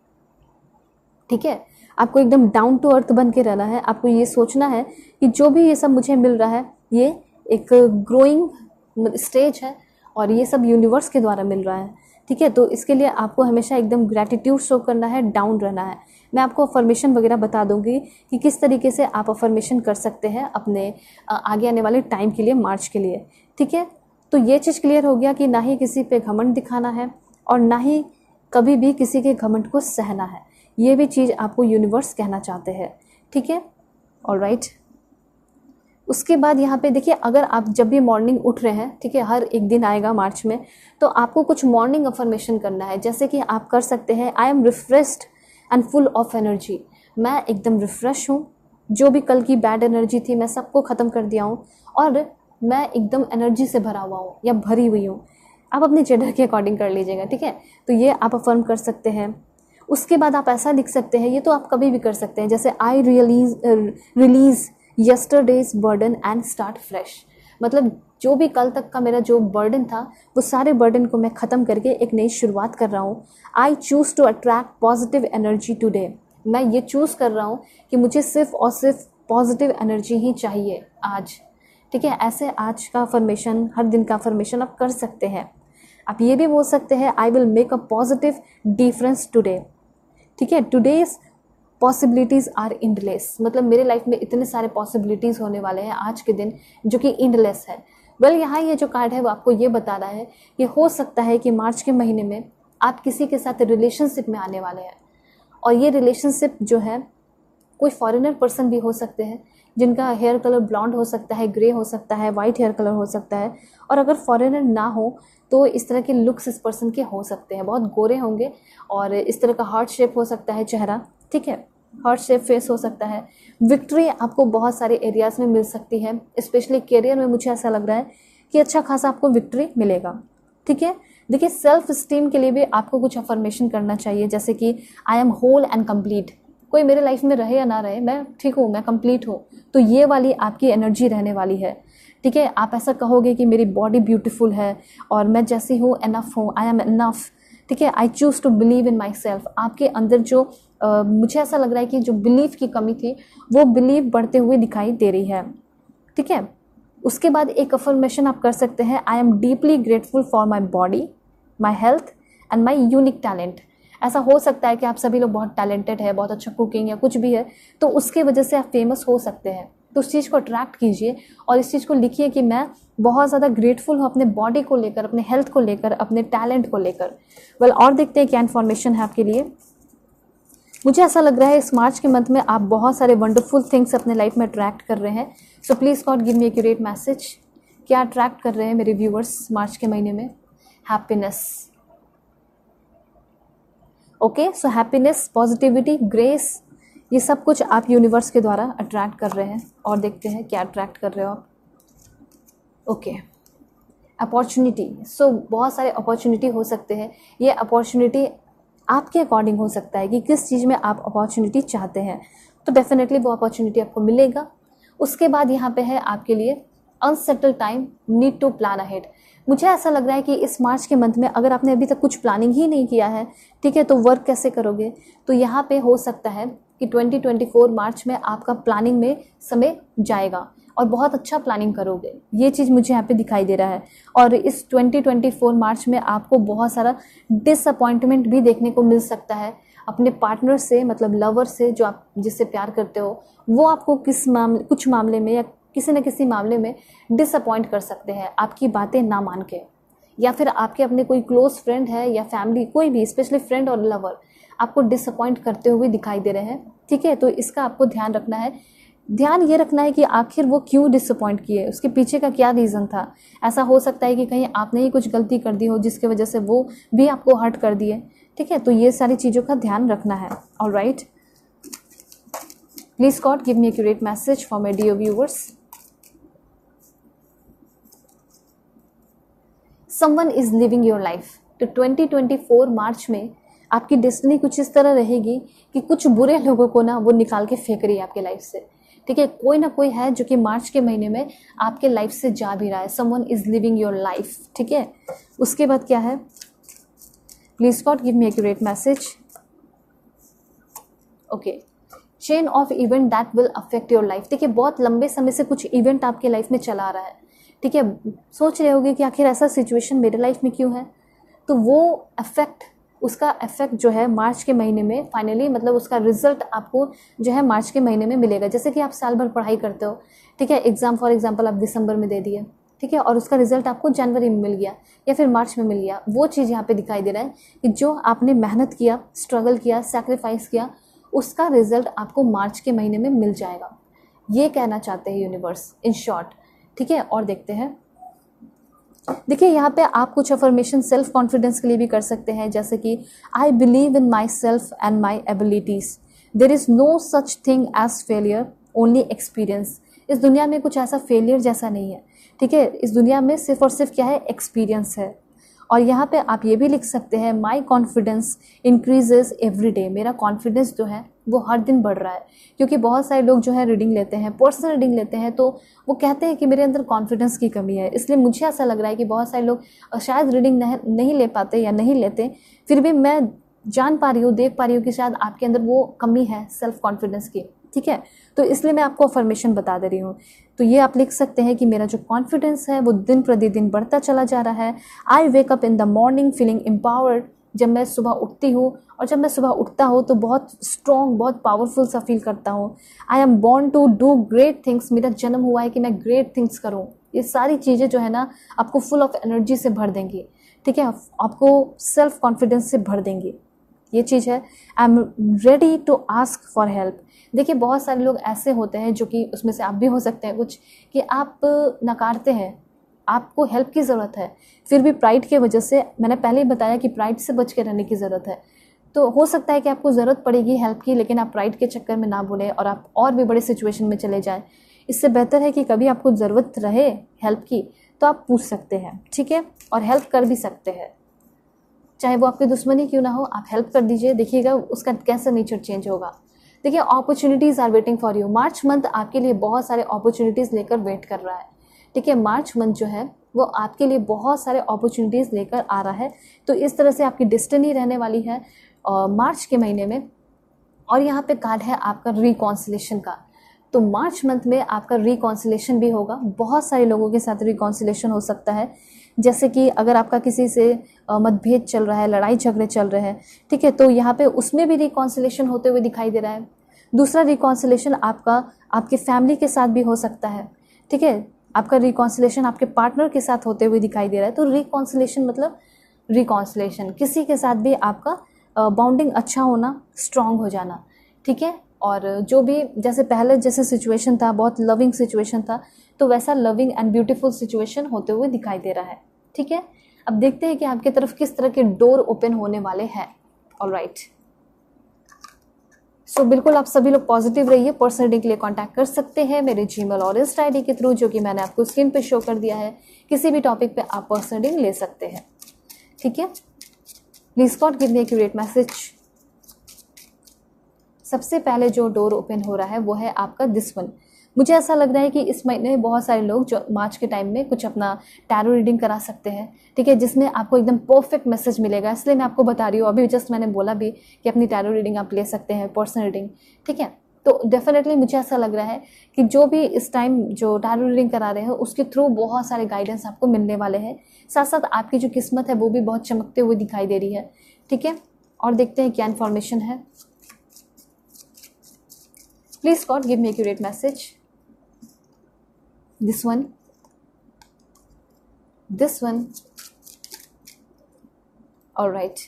S1: ठीक है। आपको एकदम डाउन टू अर्थ बन के रहना है। आपको ये सोचना है कि जो भी ये सब मुझे मिल रहा है ये एक ग्रोइंग स्टेज है और ये सब यूनिवर्स के द्वारा मिल रहा है, ठीक है। तो इसके लिए आपको हमेशा एकदम ग्रैटिट्यूड शो करना है, डाउन रहना है। मैं आपको अफर्मेशन वगैरह बता दूंगी कि किस तरीके से आप अफर्मेशन कर सकते हैं अपने आगे आने वाले टाइम के लिए, मार्च के लिए, ठीक है। तो ये चीज़ क्लियर हो गया कि ना ही किसी पे घमंड दिखाना है और ना ही कभी भी किसी के घमंड को सहना है। ये भी चीज़ आपको यूनिवर्स कहना चाहते हैं, ठीक है। ऑलराइट, उसके बाद यहाँ पे देखिए, अगर आप जब भी मॉर्निंग उठ रहे हैं, ठीक है, हर एक दिन आएगा मार्च में, तो आपको कुछ मॉर्निंग अफर्मेशन करना है। जैसे कि आप कर सकते हैं, I M refreshed and full of energy, मैं एकदम रिफ्रेश हूँ, जो भी कल की बैड एनर्जी थी मैं सबको ख़त्म कर दिया हूँ और मैं एकदम एनर्जी से भरा हुआ हूँ या भरी हुई हूँ। आप अपने जेंडर के अकॉर्डिंग कर लीजिएगा, ठीक है। तो ये आप अफर्म कर सकते हैं। उसके बाद आप ऐसा लिख सकते हैं, ये तो आप कभी भी कर सकते हैं, जैसे I release yesterday's burden and start fresh, मतलब जो भी कल तक का मेरा जो बर्डन था वो सारे बर्डन को मैं ख़त्म करके एक नई शुरुआत कर रहा हूँ। I choose to attract positive energy today, मैं ये चूज़ कर रहा हूँ कि मुझे सिर्फ और सिर्फ पॉजिटिव एनर्जी ही चाहिए आज, ठीक है। ऐसे आज का अफर्मेशन, हर दिन का अफर्मेशन आप कर सकते हैं। आप ये भी बोल सकते हैं, I will make a positive difference today, ठीक है। टुडेज पॉसिबिलिटीज़ आर एंडलेस, मतलब मेरे लाइफ में इतने सारे पॉसिबिलिटीज़ होने वाले हैं आज के दिन जो कि एंडलेस है। वेल यहाँ ये जो कार्ड है वो आपको ये बता रहा है कि हो सकता है कि मार्च के महीने में आप किसी के साथ रिलेशनशिप में आने वाले हैं, और ये रिलेशनशिप जो है कोई फॉरेनर पर्सन भी हो सकते हैं जिनका हेयर कलर ब्लॉन्ड हो सकता है, ग्रे हो सकता है, वाइट हेयर कलर हो सकता है, और अगर फॉरेनर ना हो तो इस तरह के लुक्स इस पर्सन के हो सकते हैं, बहुत गोरे होंगे और इस तरह का हार्ट शेप हो सकता है चेहरा, ठीक है, हार्ट शेप फेस हो सकता है। विक्ट्री आपको बहुत सारे एरियाज़ में मिल सकती है, स्पेशली करियर में मुझे ऐसा लग रहा है कि अच्छा खासा आपको विक्ट्री मिलेगा, ठीक है। देखिए, सेल्फ स्टीम के लिए भी आपको कुछ अफर्मेशन करना चाहिए, जैसे कि I am whole and complete, कोई मेरे लाइफ में रहे या ना रहे मैं ठीक हूँ, मैं कंप्लीट हूँ, तो ये वाली आपकी एनर्जी रहने वाली है, ठीक है। आप ऐसा कहोगे कि मेरी बॉडी ब्यूटीफुल है और मैं जैसी हूँ इनफ हूँ, आई एम इनफ, ठीक है। I choose to believe in myself, आपके अंदर जो मुझे ऐसा लग रहा है कि जो बिलीव की कमी थी वो बिलीव बढ़ते हुए दिखाई दे रही है, ठीक है। उसके बाद एक अफर्मेशन आप कर सकते हैं, I am deeply grateful for my body, my health and my unique talent. ऐसा हो सकता है कि आप सभी लोग बहुत टैलेंटेड है, बहुत अच्छा कुकिंग या कुछ भी है, तो उसके वजह से आप फेमस हो सकते हैं। तो उस चीज़ को अट्रैक्ट कीजिए और इस चीज़ को लिखिए कि मैं बहुत ज़्यादा ग्रेटफुल हूँ अपने बॉडी को लेकर, अपने हेल्थ को लेकर, अपने टैलेंट को लेकर। वेल, और देखते हैं क्या इन्फॉर्मेशन है आपके लिए। मुझे ऐसा लग रहा है इस मार्च के मंथ में आप बहुत सारे वंडरफुल थिंग्स अपने लाइफ में अट्रैक्ट कर रहे हैं। So please God give me accurate message, क्या अट्रैक्ट कर रहे हैं मेरे व्यूअर्स मार्च के महीने में? Happiness. Okay, so happiness, positivity, grace, ये सब कुछ आप यूनिवर्स के द्वारा अट्रैक्ट कर रहे हैं। और देखते हैं क्या अट्रैक्ट कर रहे हो आप। Okay, opportunity. सो बहुत सारे अपॉर्चुनिटी हो सकते हैं। ये अपॉर्चुनिटी आपके अकॉर्डिंग हो सकता है कि किस चीज़ में आप अपॉर्चुनिटी चाहते हैं, तो डेफिनेटली वो अपॉर्चुनिटी आपको मिलेगा। उसके बाद यहाँ पे है आपके लिए unsettle time, need to plan ahead. मुझे ऐसा लग रहा है कि इस मार्च के मंथ में अगर आपने अभी तक कुछ प्लानिंग ही नहीं किया है, ठीक है, तो वर्क कैसे करोगे? तो यहाँ पे हो सकता है कि 2024 मार्च में आपका प्लानिंग में समय जाएगा और बहुत अच्छा प्लानिंग करोगे, ये चीज़ मुझे यहाँ पे दिखाई दे रहा है। और इस 2024 मार्च में आपको बहुत सारा डिसअपॉइंटमेंट भी देखने को मिल सकता है अपने पार्टनर से, मतलब लवर से, जो आप जिससे प्यार करते हो, वो आपको कुछ मामले में या किसी न किसी मामले में डिसअपॉइंट कर सकते हैं आपकी बातें ना मान के, या फिर आपके अपने कोई क्लोज फ्रेंड है या फैमिली, कोई भी, स्पेशली फ्रेंड और लवर आपको डिसअपॉइंट करते हुए दिखाई दे रहे हैं, ठीक है। तो इसका आपको ध्यान रखना है। ध्यान ये रखना है कि आखिर वो क्यों डिसअपॉइंट किए, उसके पीछे का क्या रीज़न था। ऐसा हो सकता है कि कहीं आपने ही कुछ गलती कर दी हो जिसकी वजह से वो भी आपको हर्ट कर दिए, ठीक है। तो ये सारी चीज़ों का ध्यान रखना है। Alright, please God give me accurate message for my dear viewers. Someone is living your life. तो 2024 मार्च में आपकी डेस्टिनी कुछ इस तरह रहेगी कि कुछ बुरे लोगों को ना वो निकाल के फेंक रही है आपके लाइफ से, ठीक है। कोई ना कोई है जो कि मार्च के महीने में आपके लाइफ से जा भी रहा है। Someone is living your life, ठीक है। उसके बाद क्या है? Please God give me accurate message. Okay, chain of event that will affect your life. देखिए, बहुत लंबे समय से कुछ इवेंट आपके लाइफ में चला रहा है, ठीक है। सोच रहे होगे कि आखिर ऐसा सिचुएशन मेरे लाइफ में क्यों है, तो वो उसका इफेक्ट जो है मार्च के महीने में फाइनली, मतलब उसका रिजल्ट आपको जो है मार्च के महीने में मिलेगा। जैसे कि आप साल भर पढ़ाई करते हो, ठीक है, एग्जाम फॉर एग्जांपल आप दिसंबर में दे दिए, ठीक है, और उसका रिजल्ट आपको जनवरी में मिल गया या फिर मार्च में मिल गया। वो चीज़ यहाँ पे दिखाई दे रहा है कि जो आपने मेहनत किया, स्ट्रगल किया, सेक्रीफाइस किया, उसका रिजल्ट आपको मार्च के महीने में मिल जाएगा। ये कहना चाहते हैं यूनिवर्स इन शॉर्ट, ठीक है। और देखते हैं, देखिए यहाँ पे आप कुछ अफर्मेशन सेल्फ कॉन्फिडेंस के लिए भी कर सकते हैं, जैसे कि I believe in myself and my abilities, there is no such thing as failure, only experience. इस दुनिया में कुछ ऐसा फेलियर जैसा नहीं है, ठीक है। इस दुनिया में सिर्फ और सिर्फ क्या है? एक्सपीरियंस है। और यहाँ पे आप ये भी लिख सकते हैं, my confidence increases every day. मेरा कॉन्फिडेंस जो है वो हर दिन बढ़ रहा है। क्योंकि बहुत सारे लोग जो है रीडिंग लेते हैं, पर्सनल रीडिंग लेते हैं, तो वो कहते हैं कि मेरे अंदर कॉन्फिडेंस की कमी है। इसलिए मुझे ऐसा लग रहा है कि बहुत सारे लोग शायद रीडिंग नहीं ले पाते या नहीं लेते, फिर भी मैं जान पा रही हूँ, देख पा रही हूँ कि शायद आपके अंदर वो कमी है सेल्फ कॉन्फिडेंस की, ठीक है। तो इसलिए मैं आपको अफर्मेशन बता दे रही हूँ। तो ये आप लिख सकते हैं कि मेरा जो कॉन्फिडेंस है वो दिन प्रतिदिन बढ़ता चला जा रहा है। I wake up in the morning feeling empowered. जब मैं सुबह उठती हूँ और जब मैं सुबह उठता हूँ तो बहुत स्ट्रॉन्ग, बहुत पावरफुल सा फील करता हूँ। I am born to do great things. मेरा जन्म हुआ है कि मैं ग्रेट थिंग्स करूँ। ये सारी चीज़ें जो है ना आपको फुल ऑफ एनर्जी से भर देंगी, ठीक है, आपको सेल्फ कॉन्फिडेंस से भर देंगी। ये चीज़ है। I am ready to ask for help. देखिए, बहुत सारे लोग ऐसे होते हैं, जो कि उसमें से आप भी हो सकते हैं कुछ, कि आप नकारते हैं, आपको हेल्प की ज़रूरत है, फिर भी प्राइड की वजह से, मैंने पहले ही बताया कि प्राइड से बच के रहने की ज़रूरत है। तो हो सकता है कि आपको ज़रूरत पड़ेगी हेल्प की, लेकिन आप प्राइड के चक्कर में ना बोलें और आप और भी बड़े सिचुएशन में चले जाएं। इससे बेहतर है कि कभी आपको ज़रूरत रहे हेल्प की तो आप पूछ सकते हैं, ठीक है, और हेल्प कर भी सकते हैं। चाहे वो आपके दुश्मन ही क्यों ना हो, आप हेल्प कर दीजिए, देखिएगा उसका कैसा नेचर चेंज होगा। देखिए, opportunities are waiting for you. March month आपके लिए बहुत सारे अपॉर्चुनिटीज़ लेकर वेट कर रहा है, ठीक है। मार्च मंथ जो है वो आपके लिए बहुत सारे अपॉर्चुनिटीज़ लेकर आ रहा है। तो इस तरह से आपकी डेस्टिनी रहने वाली है मार्च के महीने में। और यहाँ पे कार्ड है आपका रिकॉन्सिलेशन का। तो मार्च मंथ में आपका रिकॉन्सिलेशन भी होगा, बहुत सारे लोगों के साथ रिकॉन्सिलेशन हो सकता है। जैसे कि अगर आपका किसी से मतभेद चल रहा है, लड़ाई झगड़े चल रहे हैं, ठीक है, तो यहाँ पे उसमें भी रिकॉन्सिलेशन होते हुए दिखाई दे रहा है। दूसरा रिकॉन्सिलेशन आपका आपके फैमिली के साथ भी हो सकता है, ठीक है, आपका रिकॉन्सिलेशन आपके पार्टनर के साथ होते हुए दिखाई दे रहा है। तो रिकॉन्सिलेशन मतलब रिकॉन्सिलेशन, किसी के साथ भी आपका बॉन्डिंग अच्छा होना, स्ट्रांग हो जाना, ठीक है। और जो भी जैसे पहले जैसे सिचुएशन था, बहुत लविंग सिचुएशन था, तो वैसा लविंग एंड ब्यूटीफुल सिचुएशन होते हुए दिखाई दे रहा है, ठीक है। अब देखते हैं कि आपकी तरफ किस तरह के डोर ओपन होने वाले हैं। ऑलराइट, सो बिल्कुल आप सभी लोग पॉजिटिव रहिए। पर्सनल रीडिंग के लिए कांटेक्ट कर सकते हैं मेरे जीमेल और इंस्टा आईडी के थ्रू, जो कि मैंने आपको स्क्रीन पे शो कर दिया है। किसी भी टॉपिक पे आप पर्सनल रीडिंग ले सकते हैं, ठीक है। Please God give me accurate message. सबसे पहले जो डोर ओपन हो रहा है वो है आपका दिस वन। मुझे ऐसा लग रहा है कि इस महीने में बहुत सारे लोग जो मार्च के टाइम में कुछ अपना टैरो रीडिंग करा सकते हैं, ठीक है, जिसमें आपको एकदम परफेक्ट मैसेज मिलेगा। इसलिए मैं आपको बता रही हूँ, अभी जस्ट मैंने बोला भी कि अपनी टैरो रीडिंग आप ले सकते हैं, पर्सनल रीडिंग, ठीक है। तो डेफिनेटली मुझे ऐसा लग रहा है कि जो भी इस टाइम जो टैरो रीडिंग करा रहे हैं उसके थ्रू बहुत सारे गाइडेंस आपको मिलने वाले हैं। साथ साथ आपकी जो किस्मत है वो भी बहुत चमकते हुए दिखाई दे रही है, ठीक है। और देखते हैं क्या इन्फॉर्मेशन है। Please God give me accurate message. This one, this one, alright.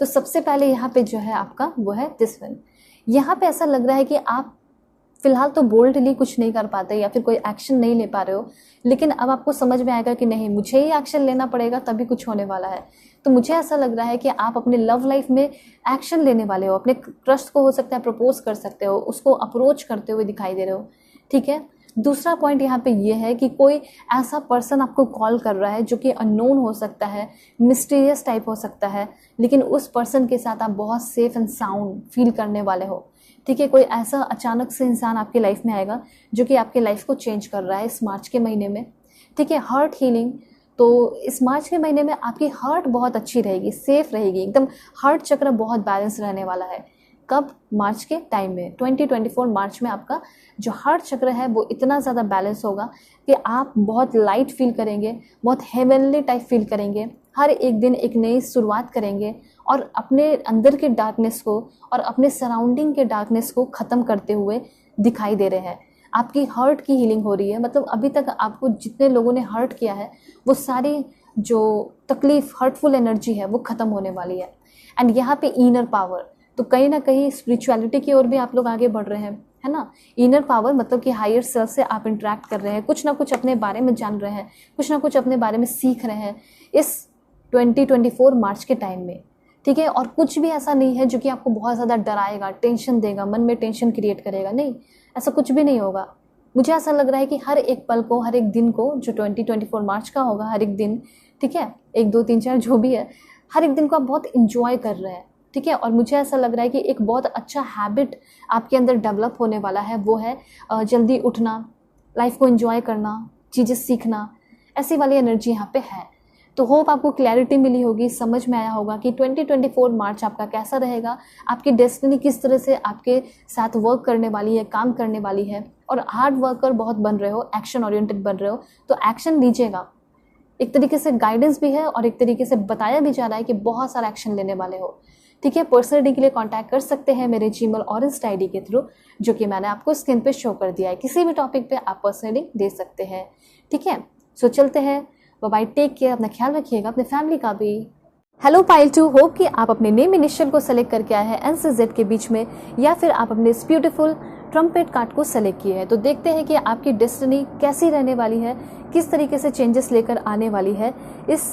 S1: तो सबसे पहले यहाँ पे जो है आपका वो है दिस वन। यहाँ पे ऐसा लग रहा है कि आप फिलहाल तो बोल्डली कुछ नहीं कर पाते या फिर कोई एक्शन नहीं ले पा रहे हो, लेकिन अब आपको समझ में आएगा कि नहीं, मुझे ही एक्शन लेना पड़ेगा तभी कुछ होने वाला है। तो मुझे ऐसा लग रहा है कि आप अपने लव लाइफ में एक्शन लेने वाले हो। अपने क्रश को हो सकता है प्रपोज कर सकते हो, उसको अप्रोच करते हुए दिखाई दे रहे हो, ठीक है। दूसरा पॉइंट यहाँ पे ये है कि कोई ऐसा पर्सन आपको कॉल कर रहा है जो कि अननोन हो सकता है, मिस्टीरियस टाइप हो सकता है, लेकिन उस पर्सन के साथ आप बहुत सेफ एंड साउंड फील करने वाले हो, ठीक है। कोई ऐसा अचानक से इंसान आपकी लाइफ में आएगा जो कि आपके लाइफ को चेंज कर रहा है इस मार्च के महीने में, ठीक है। हार्ट हीलिंग, तो इस मार्च के महीने में आपकी हार्ट बहुत अच्छी रहेगी, सेफ रहेगी, एकदम हार्ट चक्र बहुत बैलेंस रहने वाला है। कब? मार्च के टाइम में, 2024 मार्च में आपका जो हार्ट चक्र है वो इतना ज़्यादा बैलेंस होगा कि आप बहुत लाइट फील करेंगे, बहुत हेवनली टाइप फील करेंगे। हर एक दिन एक नई शुरुआत करेंगे और अपने अंदर के डार्कनेस को और अपने सराउंडिंग के डार्कनेस को ख़त्म करते हुए दिखाई दे रहे हैं। आपकी हर्ट की हीलिंग हो रही है, मतलब अभी तक आपको जितने लोगों ने हर्ट किया है वो सारी जो तकलीफ, हर्टफुल एनर्जी है वो ख़त्म होने वाली है। एंड यहाँ पे इनर पावर, तो कहीं ना कहीं स्पिरिचुअलिटी की ओर भी आप लोग आगे बढ़ रहे हैं, है ना। इनर पावर मतलब कि हायर सेल्फ से आप इंटरेक्ट कर रहे हैं, कुछ ना कुछ अपने बारे में जान रहे हैं, कुछ ना कुछ अपने बारे में सीख रहे हैं इस 2024 मार्च के टाइम में, ठीक है। और कुछ भी ऐसा नहीं है जो कि आपको बहुत ज़्यादा डराएगा, टेंशन देगा, मन में टेंशन क्रिएट करेगा, नहीं, ऐसा कुछ भी नहीं होगा। मुझे ऐसा लग रहा है कि हर एक पल को, हर एक दिन को, जो 2024 मार्च का होगा, हर एक दिन, ठीक है, 1 2 3 4 जो भी है, हर एक दिन को आप बहुत इंजॉय कर रहे हैं, ठीक है। और मुझे ऐसा लग रहा है कि एक बहुत अच्छा हैबिट आपके अंदर डेवलप होने वाला है, वो है जल्दी उठना, लाइफ को एंजॉय करना, चीज़ें सीखना, ऐसी वाली एनर्जी यहाँ पे है। तो होप आपको क्लैरिटी मिली होगी, समझ में आया होगा कि 2024 मार्च आपका कैसा रहेगा, आपकी डेस्टिनी किस तरह से आपके साथ वर्क करने वाली है, काम करने वाली है। और हार्ड वर्कर बहुत बन रहे हो, एक्शन ओरिएंटेड बन रहे हो, तो एक्शन लीजिएगा। एक तरीके से गाइडेंस भी है और एक तरीके से बताया भी जा रहा है कि बहुत सारा एक्शन लेने वाले हो, ठीक है। पर्सनल रीडिंग के लिए कांटेक्ट कर सकते हैं मेरे जीमेल और इंस्टा आईडी के थ्रू, जो कि मैंने आपको स्क्रीन पे शो कर दिया है। किसी भी टॉपिक पे आप पर्सनल रीडिंग दे सकते हैं, ठीक है। सो चलते हैं, बाय, टेक केयर, अपना ख्याल रखिएगा, अपने फैमिली का भी। हेलो पाइल 2, होप कि आप अपने नेम इनिशियल को सेलेक्ट करके आए हैं एन से जेड के बीच में, या फिर आप अपने इस ब्यूटीफुल ट्रम्पेट कार्ड को सेलेक्ट किए हैं। तो देखते हैं कि आपकी डेस्टिनी कैसी रहने वाली है, किस तरीके से चेंजेस लेकर आने वाली है इस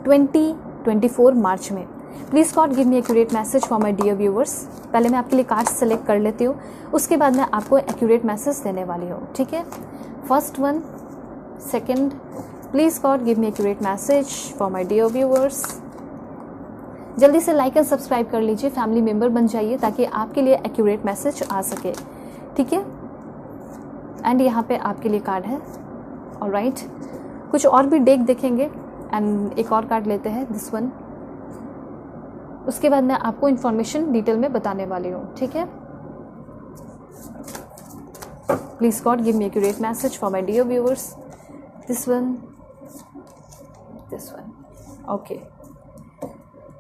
S1: 2024 मार्च में। Please God give me accurate message for my dear viewers. पहले मैं आपके लिए कार्ड सेलेक्ट कर लेती हूँ, उसके बाद मैं आपको एक्यूरेट मैसेज देने वाली हूँ, ठीक है। First one, second, please God give me accurate message for my dear viewers. जल्दी से लाइक एंड सब्सक्राइब कर लीजिए, फैमिली मेंबर बन जाइए, ताकि आपके लिए एक्यूरेट मैसेज आ सके, ठीक है। एंड यहाँ पे आपके लिए कार्ड है, ऑलराइट। कुछ और भी डेक देखेंगे एंड एक और कार्ड लेते हैं, दिस वन। उसके बाद मैं आपको इन्फॉर्मेशन डिटेल में बताने वाली हूँ, ठीक है। Please God give me accurate message for my dear viewers. This one, this one, okay.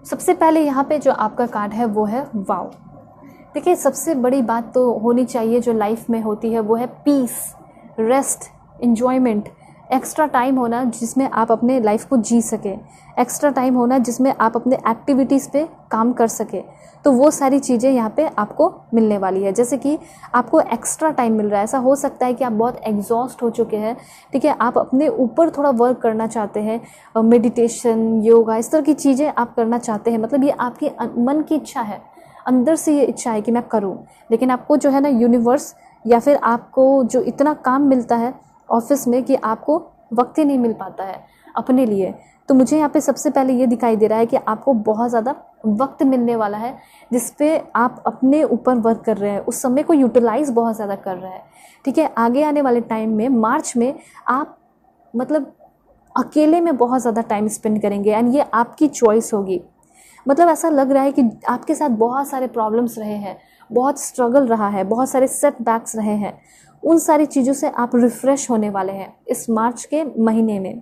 S1: सबसे पहले यहाँ पे जो आपका कार्ड है वो है वाओ। देखिए, सबसे बड़ी बात तो होनी चाहिए जो लाइफ में होती है वो है peace, rest, enjoyment, extra time होना जिसमें आप अपने लाइफ को जी सकें, एक्स्ट्रा टाइम होना जिसमें आप अपने एक्टिविटीज़ पे काम कर सकें। तो वो सारी चीज़ें यहाँ पे आपको मिलने वाली है। जैसे कि आपको एक्स्ट्रा टाइम मिल रहा है, ऐसा हो सकता है कि आप बहुत एग्जॉस्ट हो चुके हैं, ठीक है, आप अपने ऊपर थोड़ा वर्क करना चाहते हैं, मेडिटेशन, योगा, इस तरह की चीज़ें आप करना चाहते हैं। मतलब ये आपकी मन की इच्छा है, अंदर से ये इच्छा है कि मैं करूँ, लेकिन आपको जो है ना यूनिवर्स या फिर आपको जो इतना काम मिलता है ऑफिस में कि आपको वक्त ही नहीं मिल पाता है अपने लिए। तो मुझे यहाँ पे सबसे पहले ये दिखाई दे रहा है कि आपको बहुत ज़्यादा वक्त मिलने वाला है जिस पे आप अपने ऊपर वर्क कर रहे हैं, उस समय को यूटिलाइज बहुत ज़्यादा कर रहे हैं, ठीक है। आगे आने वाले टाइम में मार्च में आप मतलब अकेले में बहुत ज़्यादा टाइम स्पेंड करेंगे एंड ये आपकी चॉइस होगी। मतलब ऐसा लग रहा है कि आपके साथ बहुत सारे प्रॉब्लम्स रहे हैं, बहुत स्ट्रगल रहा है, बहुत सारे सेटबैक्स रहे हैं, उन सारी चीज़ों से आप रिफ़्रेश होने वाले हैं इस मार्च के महीने में,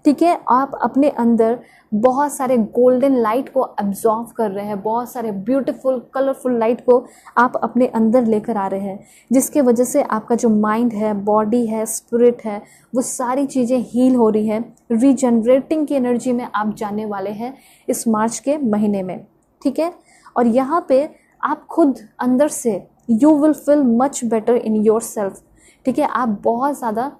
S1: ठीक है। आप अपने अंदर बहुत सारे गोल्डन लाइट को एब्जॉर्व कर रहे हैं, बहुत सारे ब्यूटीफुल कलरफुल लाइट को आप अपने अंदर लेकर आ रहे हैं, जिसके वजह से आपका जो माइंड है, बॉडी है, स्पिरिट है, वो सारी चीज़ें हील हो रही हैं। रीजनरेटिंग की एनर्जी में आप जाने वाले हैं इस मार्च के महीने में, ठीक है। और यहाँ पे आप खुद अंदर से you will feel much better in your self, ठीक है। आप बहुत ज़्यादा